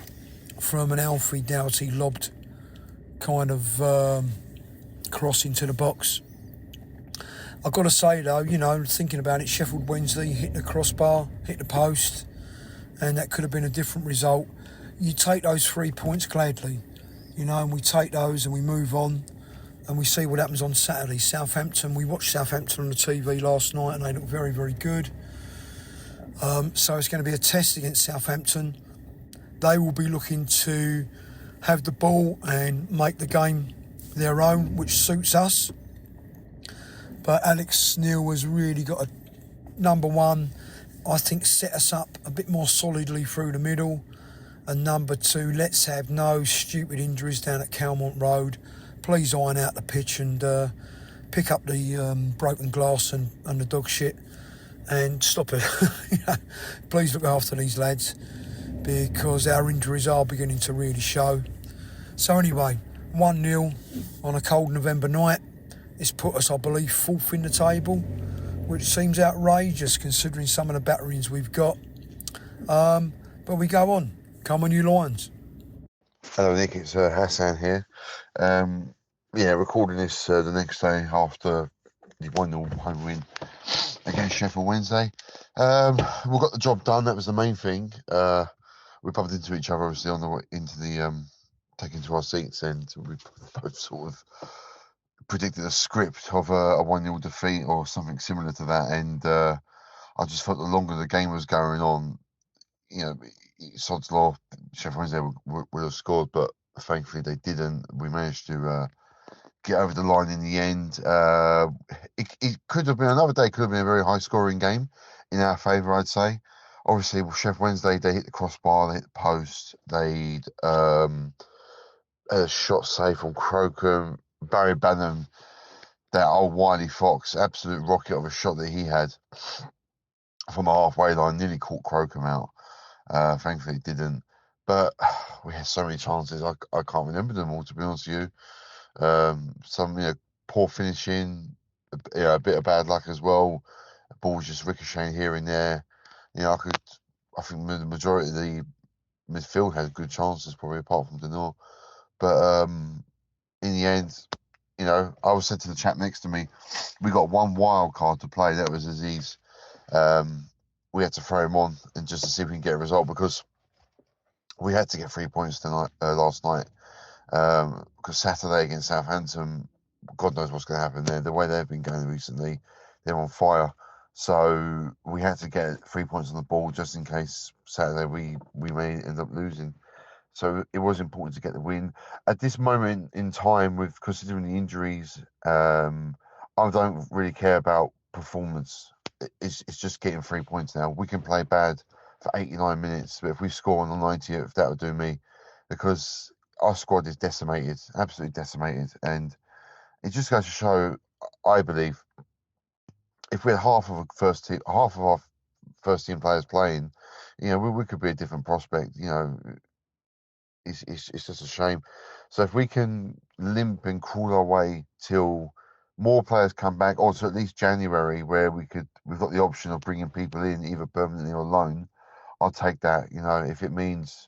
from an Alfie Doughty lobbed kind of cross into the box. I've got to say, though, you know, thinking about it, Sheffield Wednesday hit the crossbar, hit the post, and that could have been a different result. You take those 3 points gladly, you know, and we take those and we move on and we see what happens on Saturday. Southampton, we watched Southampton on the TV last night and they look very, very good. So it's going to be a test against Southampton. They will be looking to have the ball and make the game their own, which suits us. But Alex Neil has really got number one, I think, set us up a bit more solidly through the middle. And number two, let's have no stupid injuries down at Calmont Road. Please iron out the pitch and pick up the broken glass and the dog shit and stop it. Please look after these lads because our injuries are beginning to really show. So anyway, 1-0 on a cold November night. It's put us, I believe, fourth in the table, which seems outrageous considering some of the batterings we've got. But we go on. Come on, you Lions. Hello, Nick. It's Hassan here. Recording this the next day after the 1-0 home win against Sheffield Wednesday. We got the job done. That was the main thing. We bumped into each other, obviously, on the way into the taking to our seats, and we both sort of predicted a script of a 1-0 defeat or something similar to that. And I just felt the longer the game was going on, you know, sod's law, Sheffield Wednesday would have scored, but thankfully they didn't. We managed to get over the line in the end. It could have been another day, could have been a very high scoring game in our favour, I'd say. Obviously, Sheffield Wednesday, they hit the crossbar, they hit the post, they'd a shot save from Crocombe. Barry Bannon, that old wily fox, absolute rocket of a shot that he had from a halfway line, nearly caught Crocombe out. Thankfully, it didn't. But we had so many chances, I can't remember them all, to be honest with you. Some poor finishing, a bit of bad luck as well. The ball was just ricocheting here and there. I think the majority of the midfield had good chances, probably apart from Denor. But in the end, I was said to the chap next to me, we got one wild card to play. That was Aziz. We had to throw him on and just to see if we can get a result because we had to get 3 points last night. Because Saturday against Southampton, God knows what's going to happen there. The way they've been going recently, they're on fire. So we had to get 3 points on the ball just in case Saturday we may end up losing. So it was important to get the win. At this moment in time, with considering the injuries, I don't really care about performance. It's just getting 3 points now. We can play bad for 89 minutes. But if we score on the 90th, that would do me, because our squad is decimated, absolutely decimated. And it just goes to show, I believe, if we had half of our first team players playing, we could be a different prospect. It's just a shame. So if we can limp and crawl our way till more players come back, or to at least January, where we've got the option of bringing people in either permanently or loan, I'll take that. If it means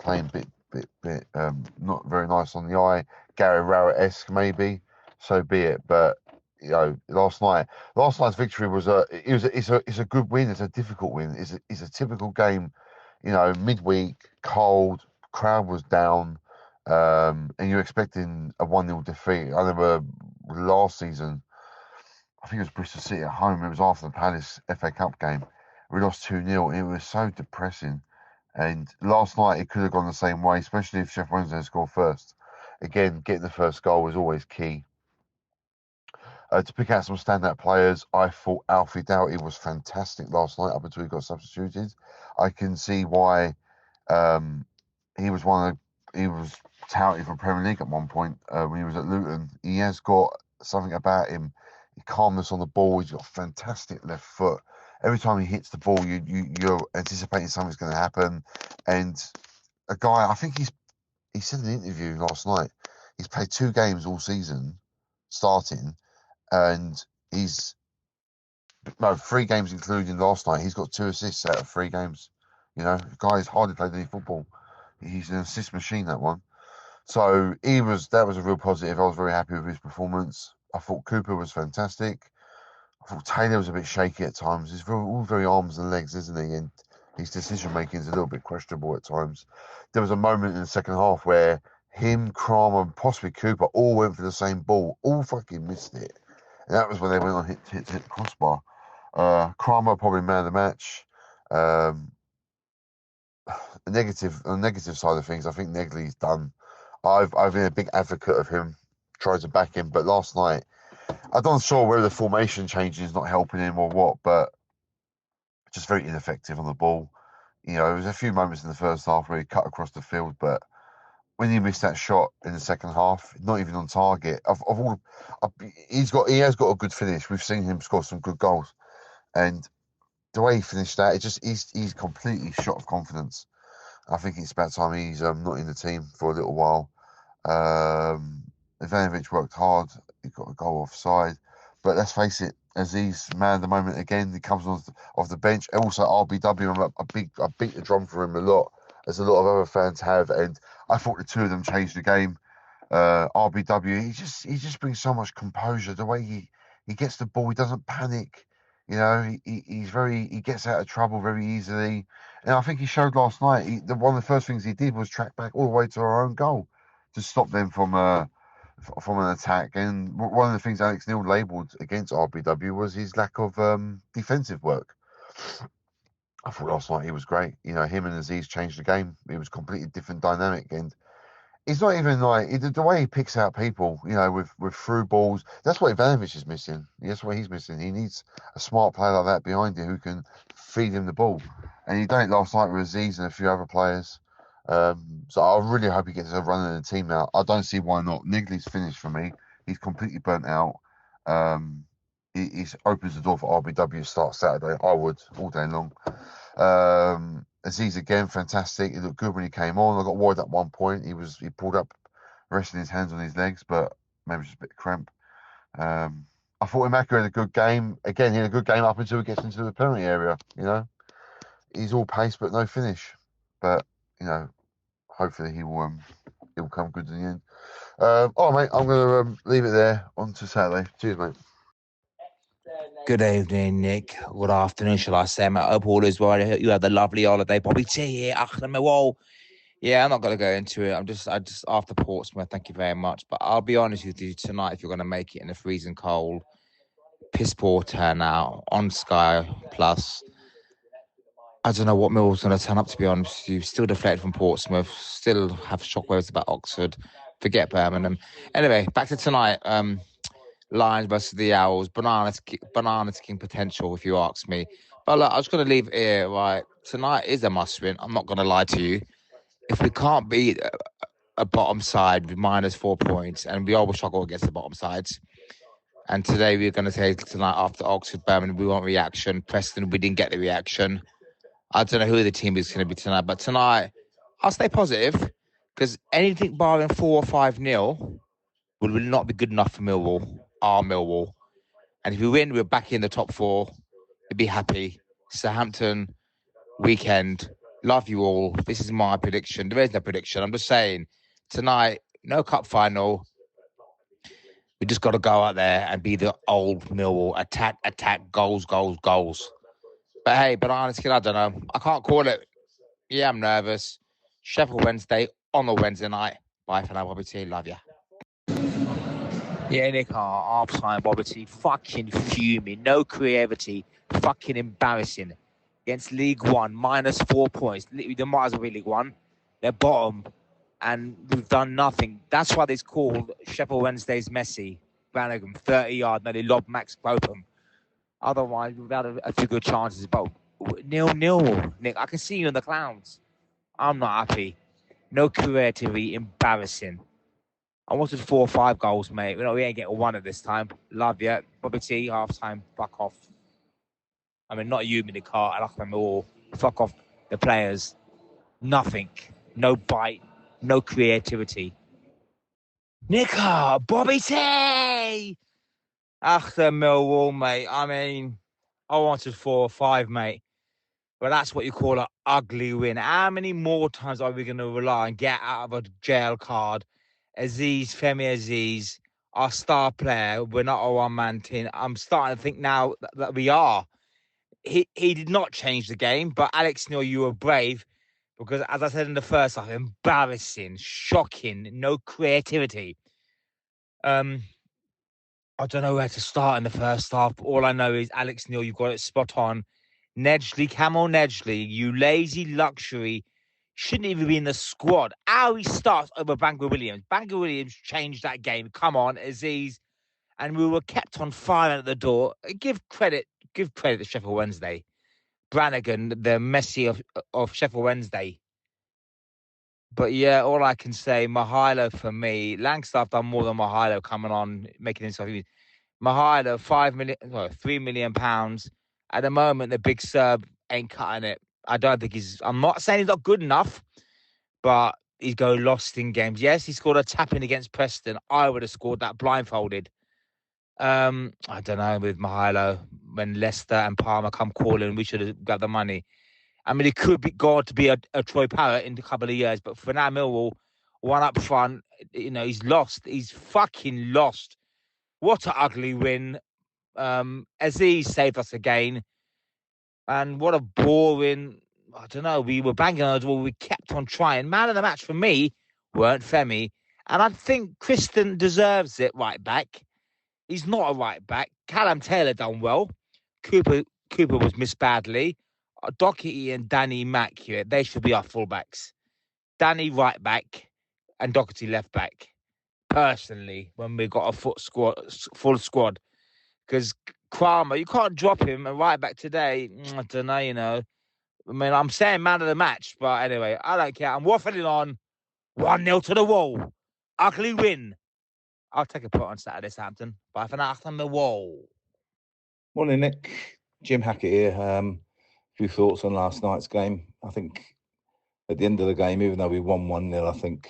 playing bit not very nice on the eye, Gary Rowett-esque maybe, so be it. But last night's victory was it's a good win. It's a difficult win. It's a typical game. Midweek, cold, crowd was down, and you're expecting a 1-0 defeat. I remember last season, I think it was Bristol City at home. It was after the Palace FA Cup game. We lost 2-0. It was so depressing. And last night, it could have gone the same way, especially if Sheffield Wednesday scored first. Again, getting the first goal is always key. To pick out some standout players, I thought Alfie Doughty was fantastic last night up until he got substituted. I can see why he was touted for Premier League at one point when he was at Luton. He has got something about him, calmness on the ball. He's got a fantastic left foot. Every time he hits the ball, you're anticipating something's going to happen. And a guy, I think he said in an interview last night, he's played 2 games all season starting, and 3 games including last night. He's got 2 assists out of 3 games. The guy's hardly played any football. He's an assist machine, that one. So that was a real positive. I was very happy with his performance. I thought Cooper was fantastic. I thought Taylor was a bit shaky at times. He's all very arms and legs, isn't he? And his decision making is a little bit questionable at times. There was a moment in the second half where him, Kramer, and possibly Cooper all went for the same ball, all fucking missed it. And that was when they went on hit the crossbar. Kramer probably man of the match. On the negative side of things, I think Negley's done. I've been a big advocate of him, tried to back him, but last night, I'm not sure whether the formation change is not helping him or what, but just very ineffective on the ball. There was a few moments in the first half where he cut across the field, but when he missed that shot in the second half, not even on target. He has got a good finish. We've seen him score some good goals, and the way he finished that, he's completely shot of confidence. I think it's about time he's not in the team for a little while. Ivanovic worked hard. He got a goal offside. But let's face it, Aziz, man of the moment again, he comes off the bench. Also, RBW, I beat the drum for him a lot, as a lot of other fans have. And I thought the 2 of them changed the game. RBW, he just brings so much composure. The way he gets the ball, he doesn't panic. He gets out of trouble very easily. And I think he showed last night, one of the first things he did was track back all the way to our own goal to stop them from an attack. And one of the things Alex Neil labelled against RBW was his lack of defensive work. I thought last night he was great. Him and Aziz changed the game. It was a completely different dynamic. And it's not even like the way he picks out people, with through balls. That's what Ivanovic is missing. That's what he's missing. He needs a smart player like that behind him who can feed him the ball. And he done it last night with Aziz and a few other players. So I really hope he gets a run in the team now. I don't see why not. Nigley's finished for me. He's completely burnt out. He opens the door for RBW to start Saturday. I would, all day long. Aziz again, fantastic. He looked good when he came on. I got worried at one point. He pulled up, resting his hands on his legs, but maybe just a bit of cramp. I thought Imaka had a good game. Again, he had a good game up until he gets into the penalty area. He's all pace but no finish. But hopefully he will come good in the end. All right, mate. I'm going to leave it there. On to Saturday. Cheers, mate. Good evening, Nick. Good afternoon, shall I say? I hope all is well. I hope you had a lovely holiday. Bobby T here, Achtung Millwall. Yeah, I'm not going to go into it. I just after Portsmouth, thank you very much. But I'll be honest with you, tonight, if you're going to make it in the freezing cold, piss poor turnout on Sky Plus. I don't know what Millwall's going to turn up, to be honest with you. Still deflected from Portsmouth. Still have shockwaves about Oxford. Forget Birmingham. Anyway, back to tonight. Lions versus the Owls. Banana ticking potential, if you ask me. Well, look, I was going to leave it here, right? Tonight is a must-win. I'm not going to lie to you. If we can't beat a bottom side with minus 4 points, and we always struggle against the bottom sides, and today we're going to take tonight after Oxford, Birmingham, we want reaction. Preston, we didn't get the reaction. I don't know who the team is going to be tonight, but tonight I'll stay positive because anything barring 4 or 5-0 will not be good enough for Millwall, our Millwall. And if we win, we're back in the top 4. We'd be happy. Southampton, weekend. Love you all. This is my prediction. There is no prediction. I'm just saying, tonight, no cup final. We just got to go out there and be the old Millwall. Attack, goals. But hey, but honestly, I don't know. I can't call it. Yeah, I'm nervous. Sheffield Wednesday on a Wednesday night. Bye for now, Bobby T. Love ya. Yeah, Nick, half-time, Bobby T. Fucking fuming. No creativity. Fucking embarrassing. Against League One, minus 4 points. They might as well be League One. They're bottom. And we've done nothing. That's why it's called Sheffield Wednesday's Messi. Brannigan, 30-yard, nearly lobbed Max Popham. Otherwise, we've had a few good chances. But 0-0, Nick. I can see you in the clouds. I'm not happy. No creativity. Embarrassing. I wanted 4 or 5 goals, mate. We ain't getting one at this time. Love you. Bobby T, half-time. Fuck off. I mean, not you, the car. I like them all. Fuck off the players. Nothing. No bite. No creativity. Nicker, Bobby T! Achtung Millwall, mate. I mean, I wanted 4 or 5, mate. But that's what you call an ugly win. How many more times are we going to rely and get out of a jail card? Femi Aziz, our star player. We're not a one-man team. I'm starting to think now that we are. He did not change the game, but Alex Neil, you were brave because, as I said in the first half, embarrassing, shocking, no creativity. I don't know where to start in the first half. All I know is, Alex Neil, you got it spot on. Camel Nedgley, you lazy luxury, shouldn't even be in the squad. How he starts over Bangor Williams. Bangor Williams changed that game. Come on, Aziz. And we were kept on fire at the door. Give credit to Sheffield Wednesday. Brannigan, the Messi of Sheffield Wednesday. But yeah, all I can say, Mihailo for me. Langstaff done more than Mihailo coming on, making himself. Mihailo, £3 million. At the moment, the big Serb ain't cutting it. I don't think I'm not saying he's not good enough, but he's go lost in games. Yes, he scored a tap-in against Preston. I would have scored that blindfolded. I don't know, with Mihailo, when Leicester and Palmer come calling, we should have got the money. I mean, he could be going to be a Troy Parrott in a couple of years, but for now, Millwall, one up front, he's lost. He's fucking lost. What an ugly win. Aziz saved us again. And what a boring, I don't know, we were banging on the door, we kept on trying. Man of the match for me weren't Femi. And I think Kristen deserves it right back. He's not a right back. Callum Taylor done well. Cooper was missed badly. Doherty and Danny Mack here, they should be our fullbacks. Danny right back and Doherty left back. Personally, when we got a full squad. Because Kramer, you can't drop him and right back today. I don't know, I mean, I'm saying man of the match, but anyway, I don't care. I'm waffling on. 1-0 to the wall. Ugly win. I'll take a put on Saturday, Southampton. Bye for now. Achtung Millwall. Morning, Nick. Jim Hackett here. A few thoughts on last night's game. I think at the end of the game, even though we won 1-0, I think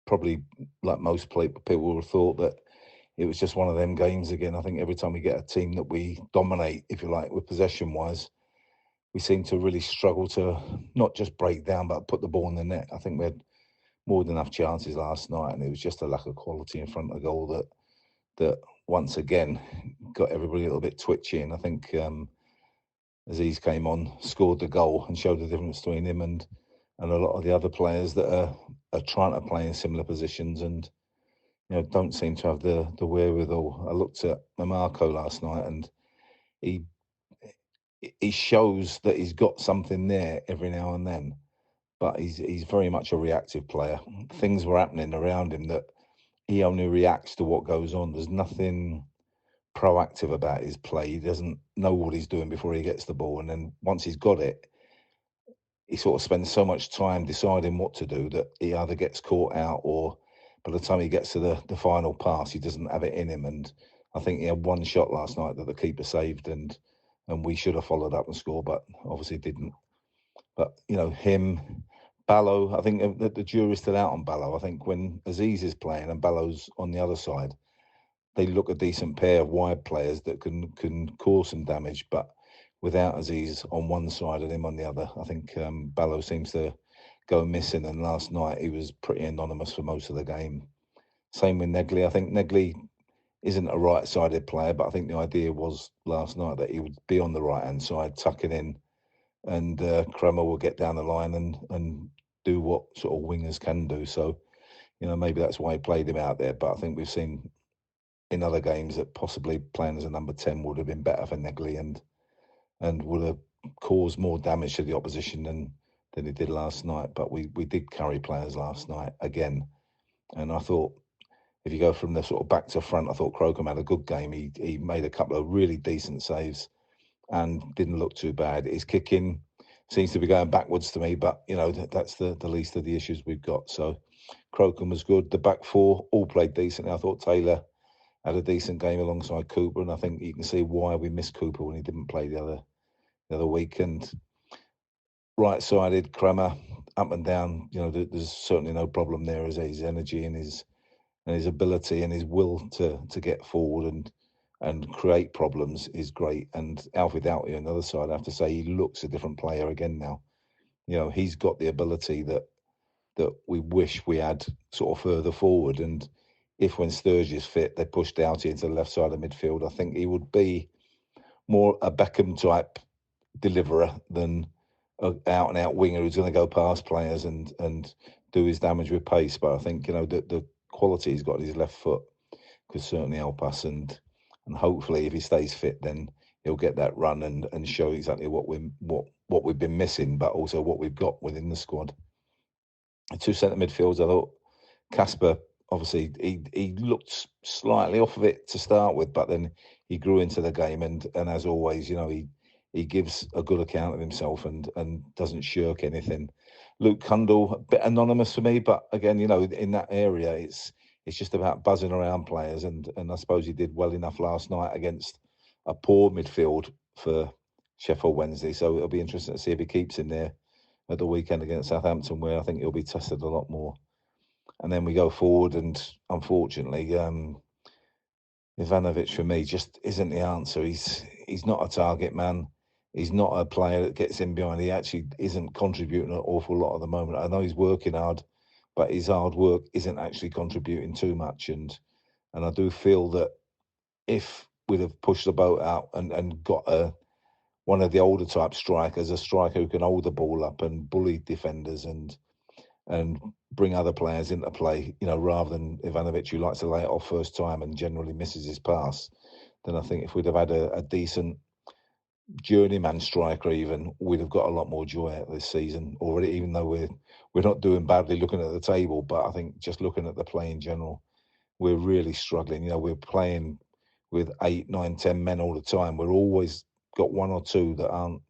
probably like most people would have thought that it was just one of them games again. I think every time we get a team that we dominate, if you like, with possession-wise, we seem to really struggle to not just break down, but put the ball in the net. I think we had more than enough chances last night, and it was just a lack of quality in front of the goal that once again got everybody a little bit twitchy. And I think Aziz came on, scored the goal, and showed the difference between him and a lot of the other players that are trying to play in similar positions and don't seem to have the wherewithal. I looked at Marco last night, and he shows that he's got something there every now and then, but he's very much a reactive player. Things were happening around him that he only reacts to what goes on. There's nothing proactive about his play. He doesn't know what he's doing before he gets the ball, and then once he's got it, he sort of spends so much time deciding what to do that he either gets caught out, or by the time he gets to the final pass, he doesn't have it in him. And I think he had one shot last night that the keeper saved, and we should have followed up and scored, but obviously didn't. But, him, Ballo, I think the jury's still out on Ballo. I think when Aziz is playing and Ballo's on the other side, they look a decent pair of wide players that can cause some damage. But without Aziz on one side and him on the other, I think Ballo seems to go missing. And last night he was pretty anonymous for most of the game. Same with Negley. I think Negley isn't a right-sided player, but I think the idea was last night that he would be on the right-hand side, tucking in, and Kremer will get down the line and do what sort of wingers can do. So, maybe that's why he played him out there. But I think we've seen in other games that possibly playing as a number 10 would have been better for Negley and would have caused more damage to the opposition than he did last night. But we did carry players last night again. And I thought, if you go from the sort of back to front, I thought Crocombe had a good game. He made a couple of really decent saves and didn't look too bad. His kicking seems to be going backwards to me, but, that's the least of the issues we've got. So Crocombe was good. The back four all played decently. I thought Taylor had a decent game alongside Cooper, and I think you can see why we missed Cooper when he didn't play the other week. And right-sided, Kremer, up and down, there's certainly no problem there. As his energy and his ability and his will to get forward and create problems is great. And Alfie Doughty on the other side, I have to say, he looks a different player again now. He's got the ability that we wish we had sort of further forward. And if when Sturgis fit, they pushed Doughty into the left side of midfield, I think he would be more a Beckham type deliverer than an out and out winger who's going to go past players and do his damage with pace. But I think, the quality he's got in his left foot could certainly help us, and hopefully if he stays fit, then he'll get that run and show exactly what we've been missing, but also what we've got within the squad. The two centre midfields, I thought Casper, obviously he looked slightly off of it to start with, but then he grew into the game, and as always, he gives a good account of himself and doesn't shirk anything. Luke Cundall, a bit anonymous for me, but again, in that area, it's just about buzzing around players, and I suppose he did well enough last night against a poor midfield for Sheffield Wednesday. So it'll be interesting to see if he keeps in there at the weekend against Southampton, where I think he'll be tested a lot more. And then we go forward, and unfortunately, Ivanovic for me just isn't the answer. He's not a target man. He's not a player that gets in behind. He actually isn't contributing an awful lot at the moment. I know he's working hard, but his hard work isn't actually contributing too much. And I do feel that if we'd have pushed the boat out and got one of the older type strikers, a striker who can hold the ball up and bully defenders and bring other players into play, rather than Ivanovic, who likes to lay it off first time and generally misses his pass, then I think if we'd have had a decent journeyman striker, even, we'd have got a lot more joy out of this season already, even though we're not doing badly looking at the table. But I think just looking at the play in general, we're really struggling. We're playing with 8, 9, 10 men all the time. We're always got one or two that aren't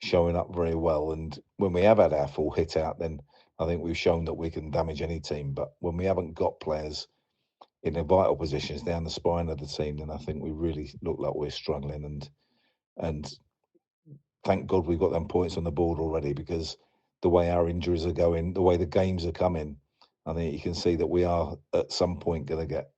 showing up very well. And when we have had our full hit out, then I think we've shown that we can damage any team. But when we haven't got players in the vital positions down the spine of the team, then I think we really look like we're struggling. And thank God we've got them points on the board already, because the way our injuries are going, the way the games are coming, I think you can see that we are at some point going to get,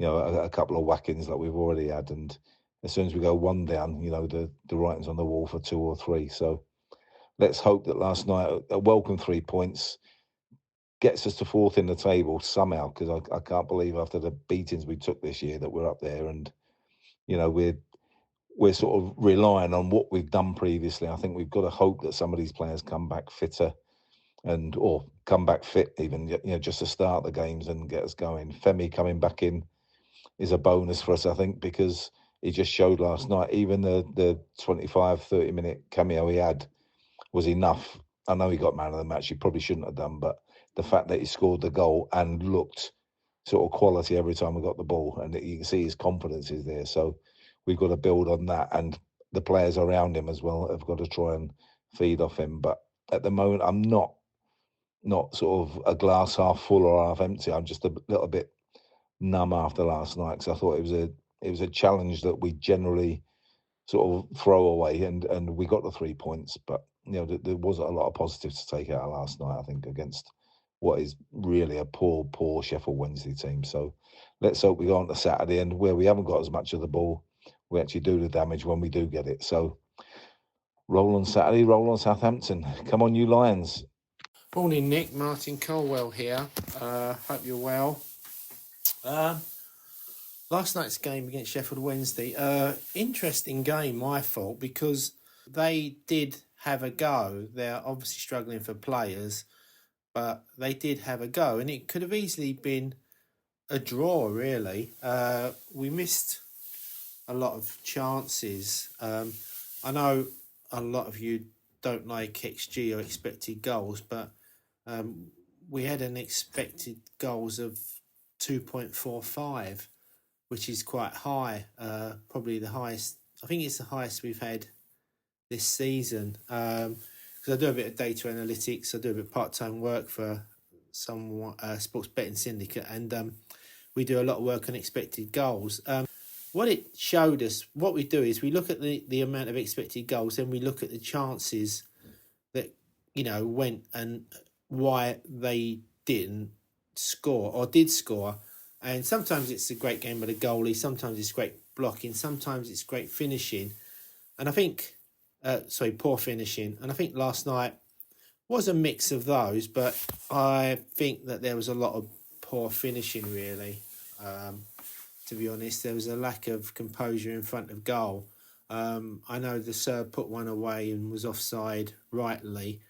a couple of whackings like we've already had. And as soon as we go one down, the writing's on the wall for 2 or 3. So let's hope that last night, a welcome 3 points, gets us to 4th in the table somehow, because I can't believe after the beatings we took this year that we're up there. And, we're sort of relying on what we've done previously. I think we've got to hope that some of these players come back fitter or come back fit even, just to start the games and get us going. Femi coming back in is a bonus for us, I think, because he just showed last night, even the 25, 30-minute cameo he had was enough. I know he got man of the match. He probably shouldn't have done, but the fact that he scored the goal and looked sort of quality every time we got the ball, and you can see his confidence is there. So we've got to build on that, and the players around him as well have got to try and feed off him. But at the moment, I'm not sort of a glass half full or half empty. I'm just a little bit numb after last night, because I thought it was a challenge that we generally sort of throw away, and we got the 3 points. But there wasn't a lot of positives to take out of last night, I think, against what is really a poor Sheffield Wednesday team. So let's hope we go on to Saturday, and where we haven't got as much of the ball, we actually do the damage when we do get it. So roll on Saturday, roll on Southampton. Come on, you Lions. Morning, Nick. Martin Colwell here. Hope you're well. Last night's game against Sheffield Wednesday, interesting game, I thought, because they did have a go. They're obviously struggling for players, but they did have a go, and it could have easily been a draw, really. We missed a lot of chances. I know a lot of you don't like XG or expected goals, but we had an expected goals of 2.45, which is quite high, probably the highest. I think it's the highest we've had this season. Because I do a bit of data analytics, I do a bit of part-time work for some sports betting syndicate, and we do a lot of work on expected goals. What it showed us, what we do is we look at the amount of expected goals, then we look at the chances that went and why they didn't score or did score. And sometimes it's a great game by the goalie, sometimes it's great blocking, sometimes it's great finishing. And I think, poor finishing. And I think last night was a mix of those, but I think that there was a lot of poor finishing, really. To be honest, there was a lack of composure in front of goal. I know the Serb put one away and was offside rightly,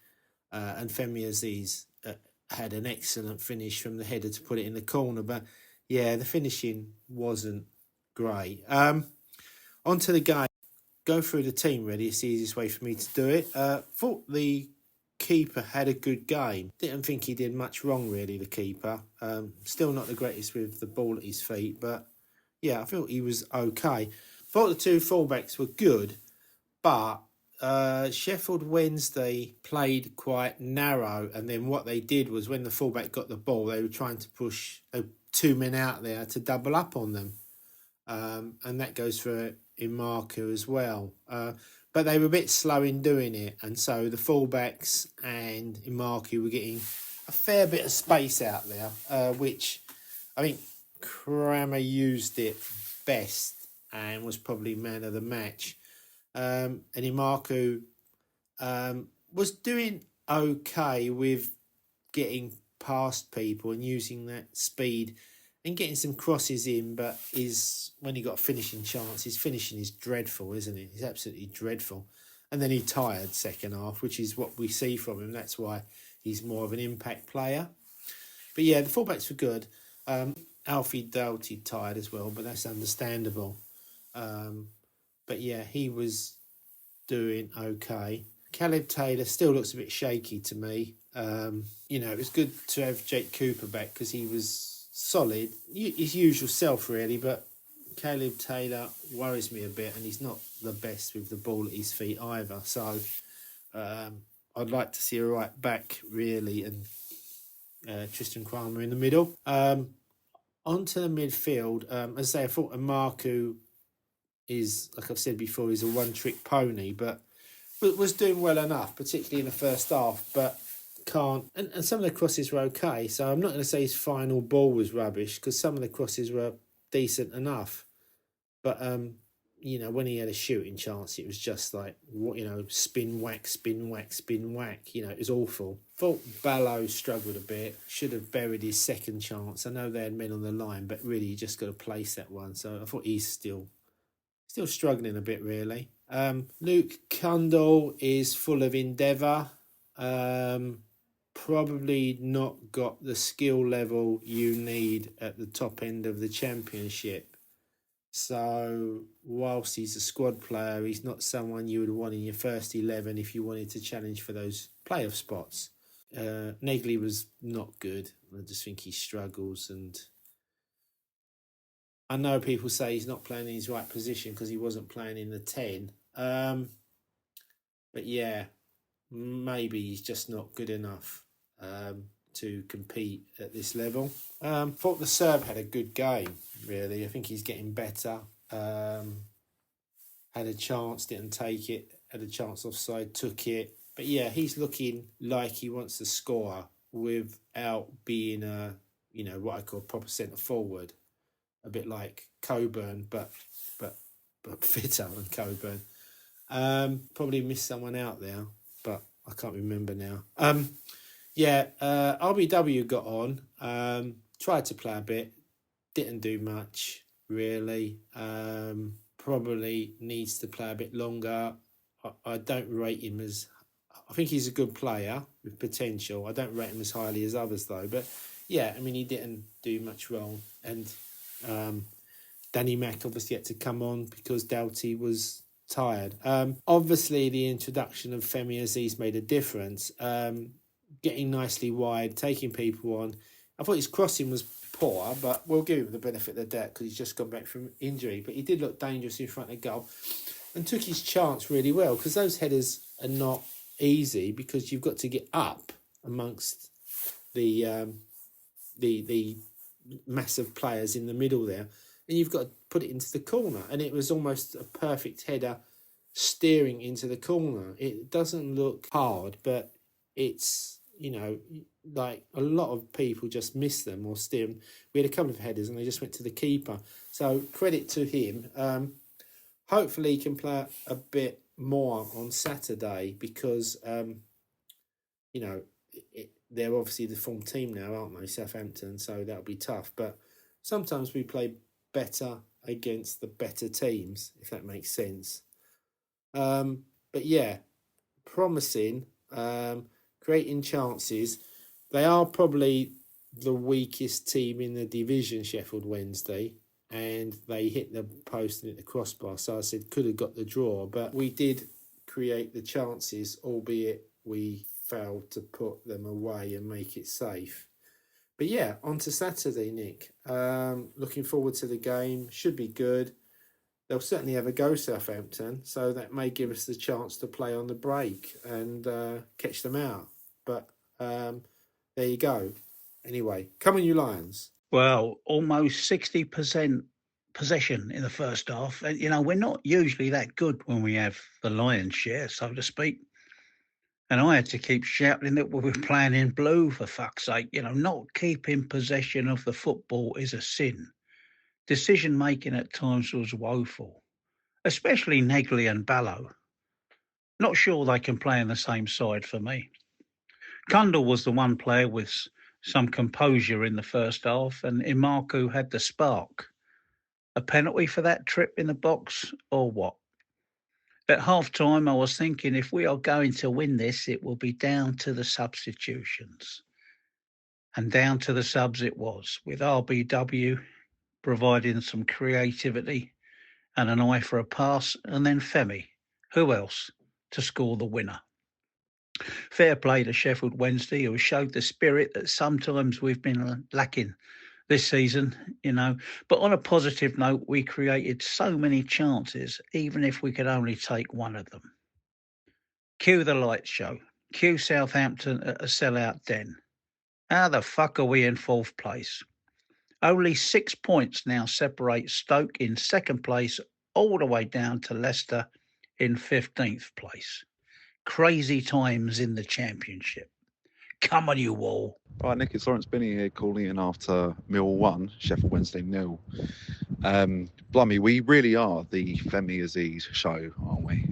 and Femi Aziz had an excellent finish from the header to put it in the corner, but yeah, the finishing wasn't great. Onto the game. Go through the team, really. It's the easiest way for me to do it. Thought the keeper had a good game. Didn't think he did much wrong, really, the keeper. Still not the greatest with the ball at his feet, but yeah, I thought he was okay. Thought the two fullbacks were good, but Sheffield Wednesday played quite narrow, and then what they did was when the fullback got the ball, they were trying to push two men out there to double up on them. And that goes for Imarku as well. But they were a bit slow in doing it, and so the fullbacks and Imarku were getting a fair bit of space out there, which I think Kramer used it best and was probably man of the match. And Imarku was doing okay with getting past people and using that speed and getting some crosses in, but when he got a finishing chance, his finishing is dreadful, isn't it? He's absolutely dreadful. And then he tired second half, which is what we see from him. That's why he's more of an impact player. But yeah, the fullbacks were good. Alfie Doughty tired as well, but that's understandable. But yeah, he was doing okay. Caleb Taylor still looks a bit shaky to me. It was good to have Jake Cooper back because he was solid, his usual self really, but Caleb Taylor worries me a bit, and he's not the best with the ball at his feet either. So I'd like to see a right back really, and Tristan Kramer in the middle. Onto the midfield, as I say, I thought Imarku is, like I've said before, he's a one-trick pony, but was doing well enough, particularly in the first half, but can't. And some of the crosses were okay, so I'm not going to say his final ball was rubbish, because some of the crosses were decent enough. But, when he had a shooting chance, it was just like, spin, whack, spin, whack, spin, whack. It was awful. Thought Ballo struggled a bit, should have buried his second chance. I know they had men on the line, but really you just got to place that one. So I thought he's still struggling a bit, really. Luke Cundall is full of endeavour. Probably not got the skill level you need at the top end of the Championship. So whilst he's a squad player, he's not someone you would want in your first 11 if you wanted to challenge for those playoff spots. Negley was not good. I just think he struggles, and I know people say he's not playing in his right position because he wasn't playing in the 10. But yeah, maybe he's just not good enough to compete at this level. Thought the Serb had a good game, really. I think he's getting better. Had a chance, didn't take it. Had a chance offside, took it. But yeah, he's looking like he wants to score without being a, what I call proper centre forward. A bit like Coburn, but fitter than Coburn. Probably missed someone out there, but I can't remember now. RBW got on, tried to play a bit, didn't do much, really. Probably needs to play a bit longer. I don't rate him as... I think he's a good player with potential. I don't rate him as highly as others, though. But, yeah, I mean, he didn't do much wrong. And Danny Mack obviously had to come on because Doughty was tired. Obviously, the introduction of Femi Aziz made a difference. Getting nicely wide, taking people on. I thought his crossing was poor, but we'll give him the benefit of the doubt because he's just gone back from injury. But he did look dangerous in front of goal and took his chance really well, because those headers are not easy because you've got to get up amongst the massive players in the middle there, and you've got to put it into the corner. And it was almost a perfect header steering into the corner. It doesn't look hard, but it's, like a lot of people just miss them or steer them. We had a couple of headers and they just went to the keeper. So credit to him. Hopefully he can play a bit more on Saturday because, they're obviously the form team now, aren't they, Southampton? So that'll be tough. But sometimes we play better against the better teams, if that makes sense. But yeah, promising, creating chances. They are probably the weakest team in the division, Sheffield Wednesday, and they hit the post and hit the crossbar. So I said could have got the draw, but we did create the chances, albeit we failed to put them away and make it safe. But yeah, on to Saturday, Nick. Looking forward to the game. Should be good. They'll certainly have a go, Southampton, so that may give us the chance to play on the break and catch them out. But there you go. Anyway, come on, you Lions. Well, almost 60% possession in the first half. And, we're not usually that good when we have the lion's share, so to speak. And I had to keep shouting that we were playing in blue, for fuck's sake. Not keeping possession of the football is a sin. Decision-making at times was woeful, especially Negley and Ballow. Not sure they can play on the same side for me. Kundal was the one player with some composure in the first half, and Imaku had the spark. A penalty for that trip in the box, or what? At half-time, I was thinking if we are going to win this, it will be down to the substitutions. And down to the subs it was, with RBW providing some creativity and an eye for a pass, and then Femi, who else, to score the winner. Fair play to Sheffield Wednesday, who showed the spirit that sometimes we've been lacking this season, But on a positive note, we created so many chances, even if we could only take one of them. Cue the light show. Cue Southampton at a sellout den. How the fuck are we in fourth place? Only 6 points now separate Stoke in second place all the way down to Leicester in 15th place. Crazy times in the Championship. Come on, you all. Right, Nick, it's Lawrence Binney here calling in after Millwall 1, Sheffield Wednesday 0. Blimey, we really are the Femi Aziz show, aren't we?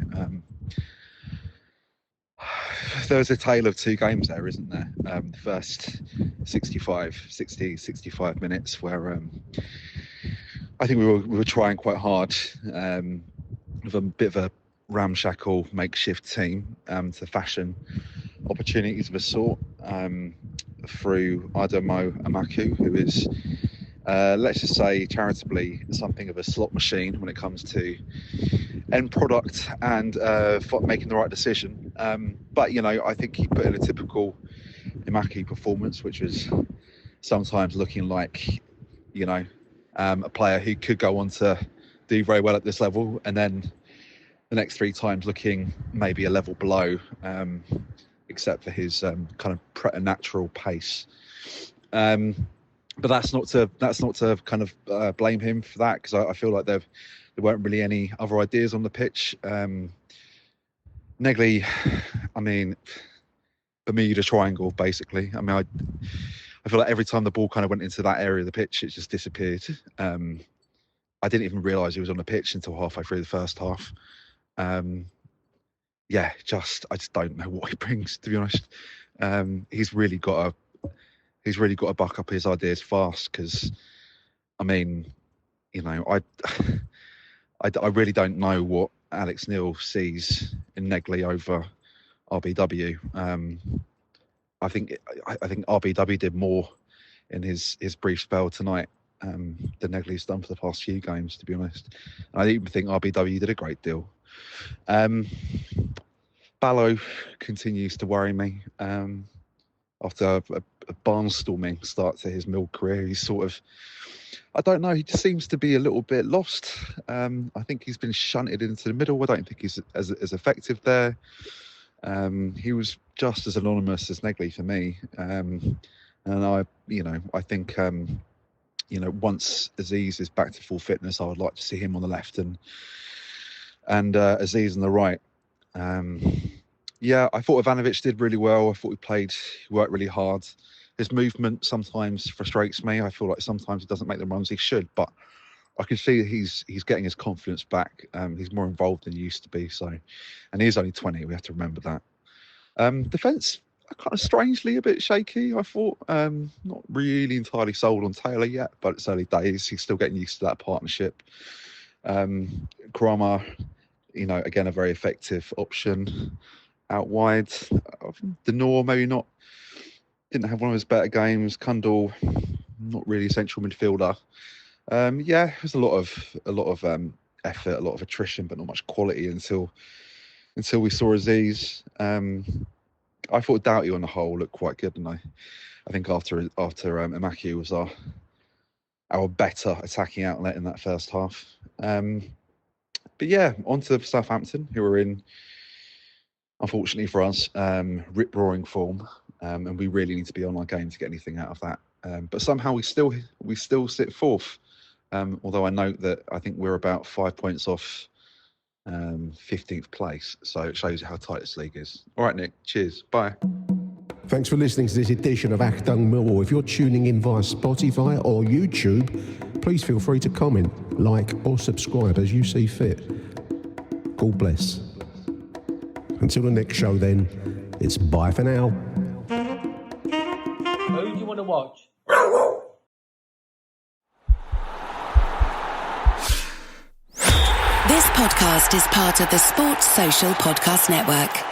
There's a tale of two games there, isn't there? The first 65 minutes where I think we were trying quite hard with a bit of a ramshackle makeshift team to fashion opportunities of a sort through Adomo Amaku, who is, let's just say, charitably something of a slot machine when it comes to end product and making the right decision. But, I think he put in a typical Imaki performance, which was sometimes looking like, a player who could go on to do very well at this level, and then the next 3 times looking maybe a level below, except for his kind of preternatural pace. But that's not to kind of blame him for that, because I feel like there weren't really any other ideas on the pitch. Negley, I mean, Bermuda Triangle, basically. I mean, I feel like every time the ball kind of went into that area of the pitch, it just disappeared. I didn't even realise he was on the pitch until halfway through the first half. I just don't know what he brings, to be honest. He's really got to buck up his ideas fast, because, I mean, you know, I really don't know what Alex Neil sees in Negley over RBW. I think RBW did more in his brief spell tonight than Negley's done for the past few games, to be honest. And I even think RBW did a great deal. Ballo continues to worry me. After a barnstorming start to his Mill career, he's sort of, I don't know, he just seems to be a little bit lost. I think he's been shunted into the middle. I don't think he's as effective there. He was just as anonymous as Negley for me. And I think, once Aziz is back to full fitness, I would like to see him on the left and Aziz on the right. I thought Ivanovic did really well. I thought he worked really hard. His movement sometimes frustrates me. I feel like sometimes he doesn't make the runs he should, but I can see that he's getting his confidence back. He's more involved than he used to be. So, and he is only 20. We have to remember that. Defence, kind of strangely a bit shaky. I thought not really entirely sold on Taylor yet, but it's early days. He's still getting used to that partnership. Kramer, again, a very effective option out wide. Denor, maybe not. Didn't have one of his better games. Kundal, not really a central midfielder. It was a lot of effort, a lot of attrition, but not much quality until we saw Aziz. I thought Doughty on the whole looked quite good, and I think after Imaki was our better attacking outlet in that first half. On to Southampton, who are in, unfortunately for us, rip-roaring form, and we really need to be on our game to get anything out of that. But somehow we still sit fourth. Although I note that I think we're about 5 points off 15th place, so it shows you how tight this league is. All right, Nick. Cheers. Bye. Thanks for listening to this edition of Achtung Millwall. If you're tuning in via Spotify or YouTube, please feel free to comment, like or subscribe as you see fit. God bless. Until the next show then, it's bye for now. Who do you want to watch? This podcast is part of the Sports Social Podcast Network.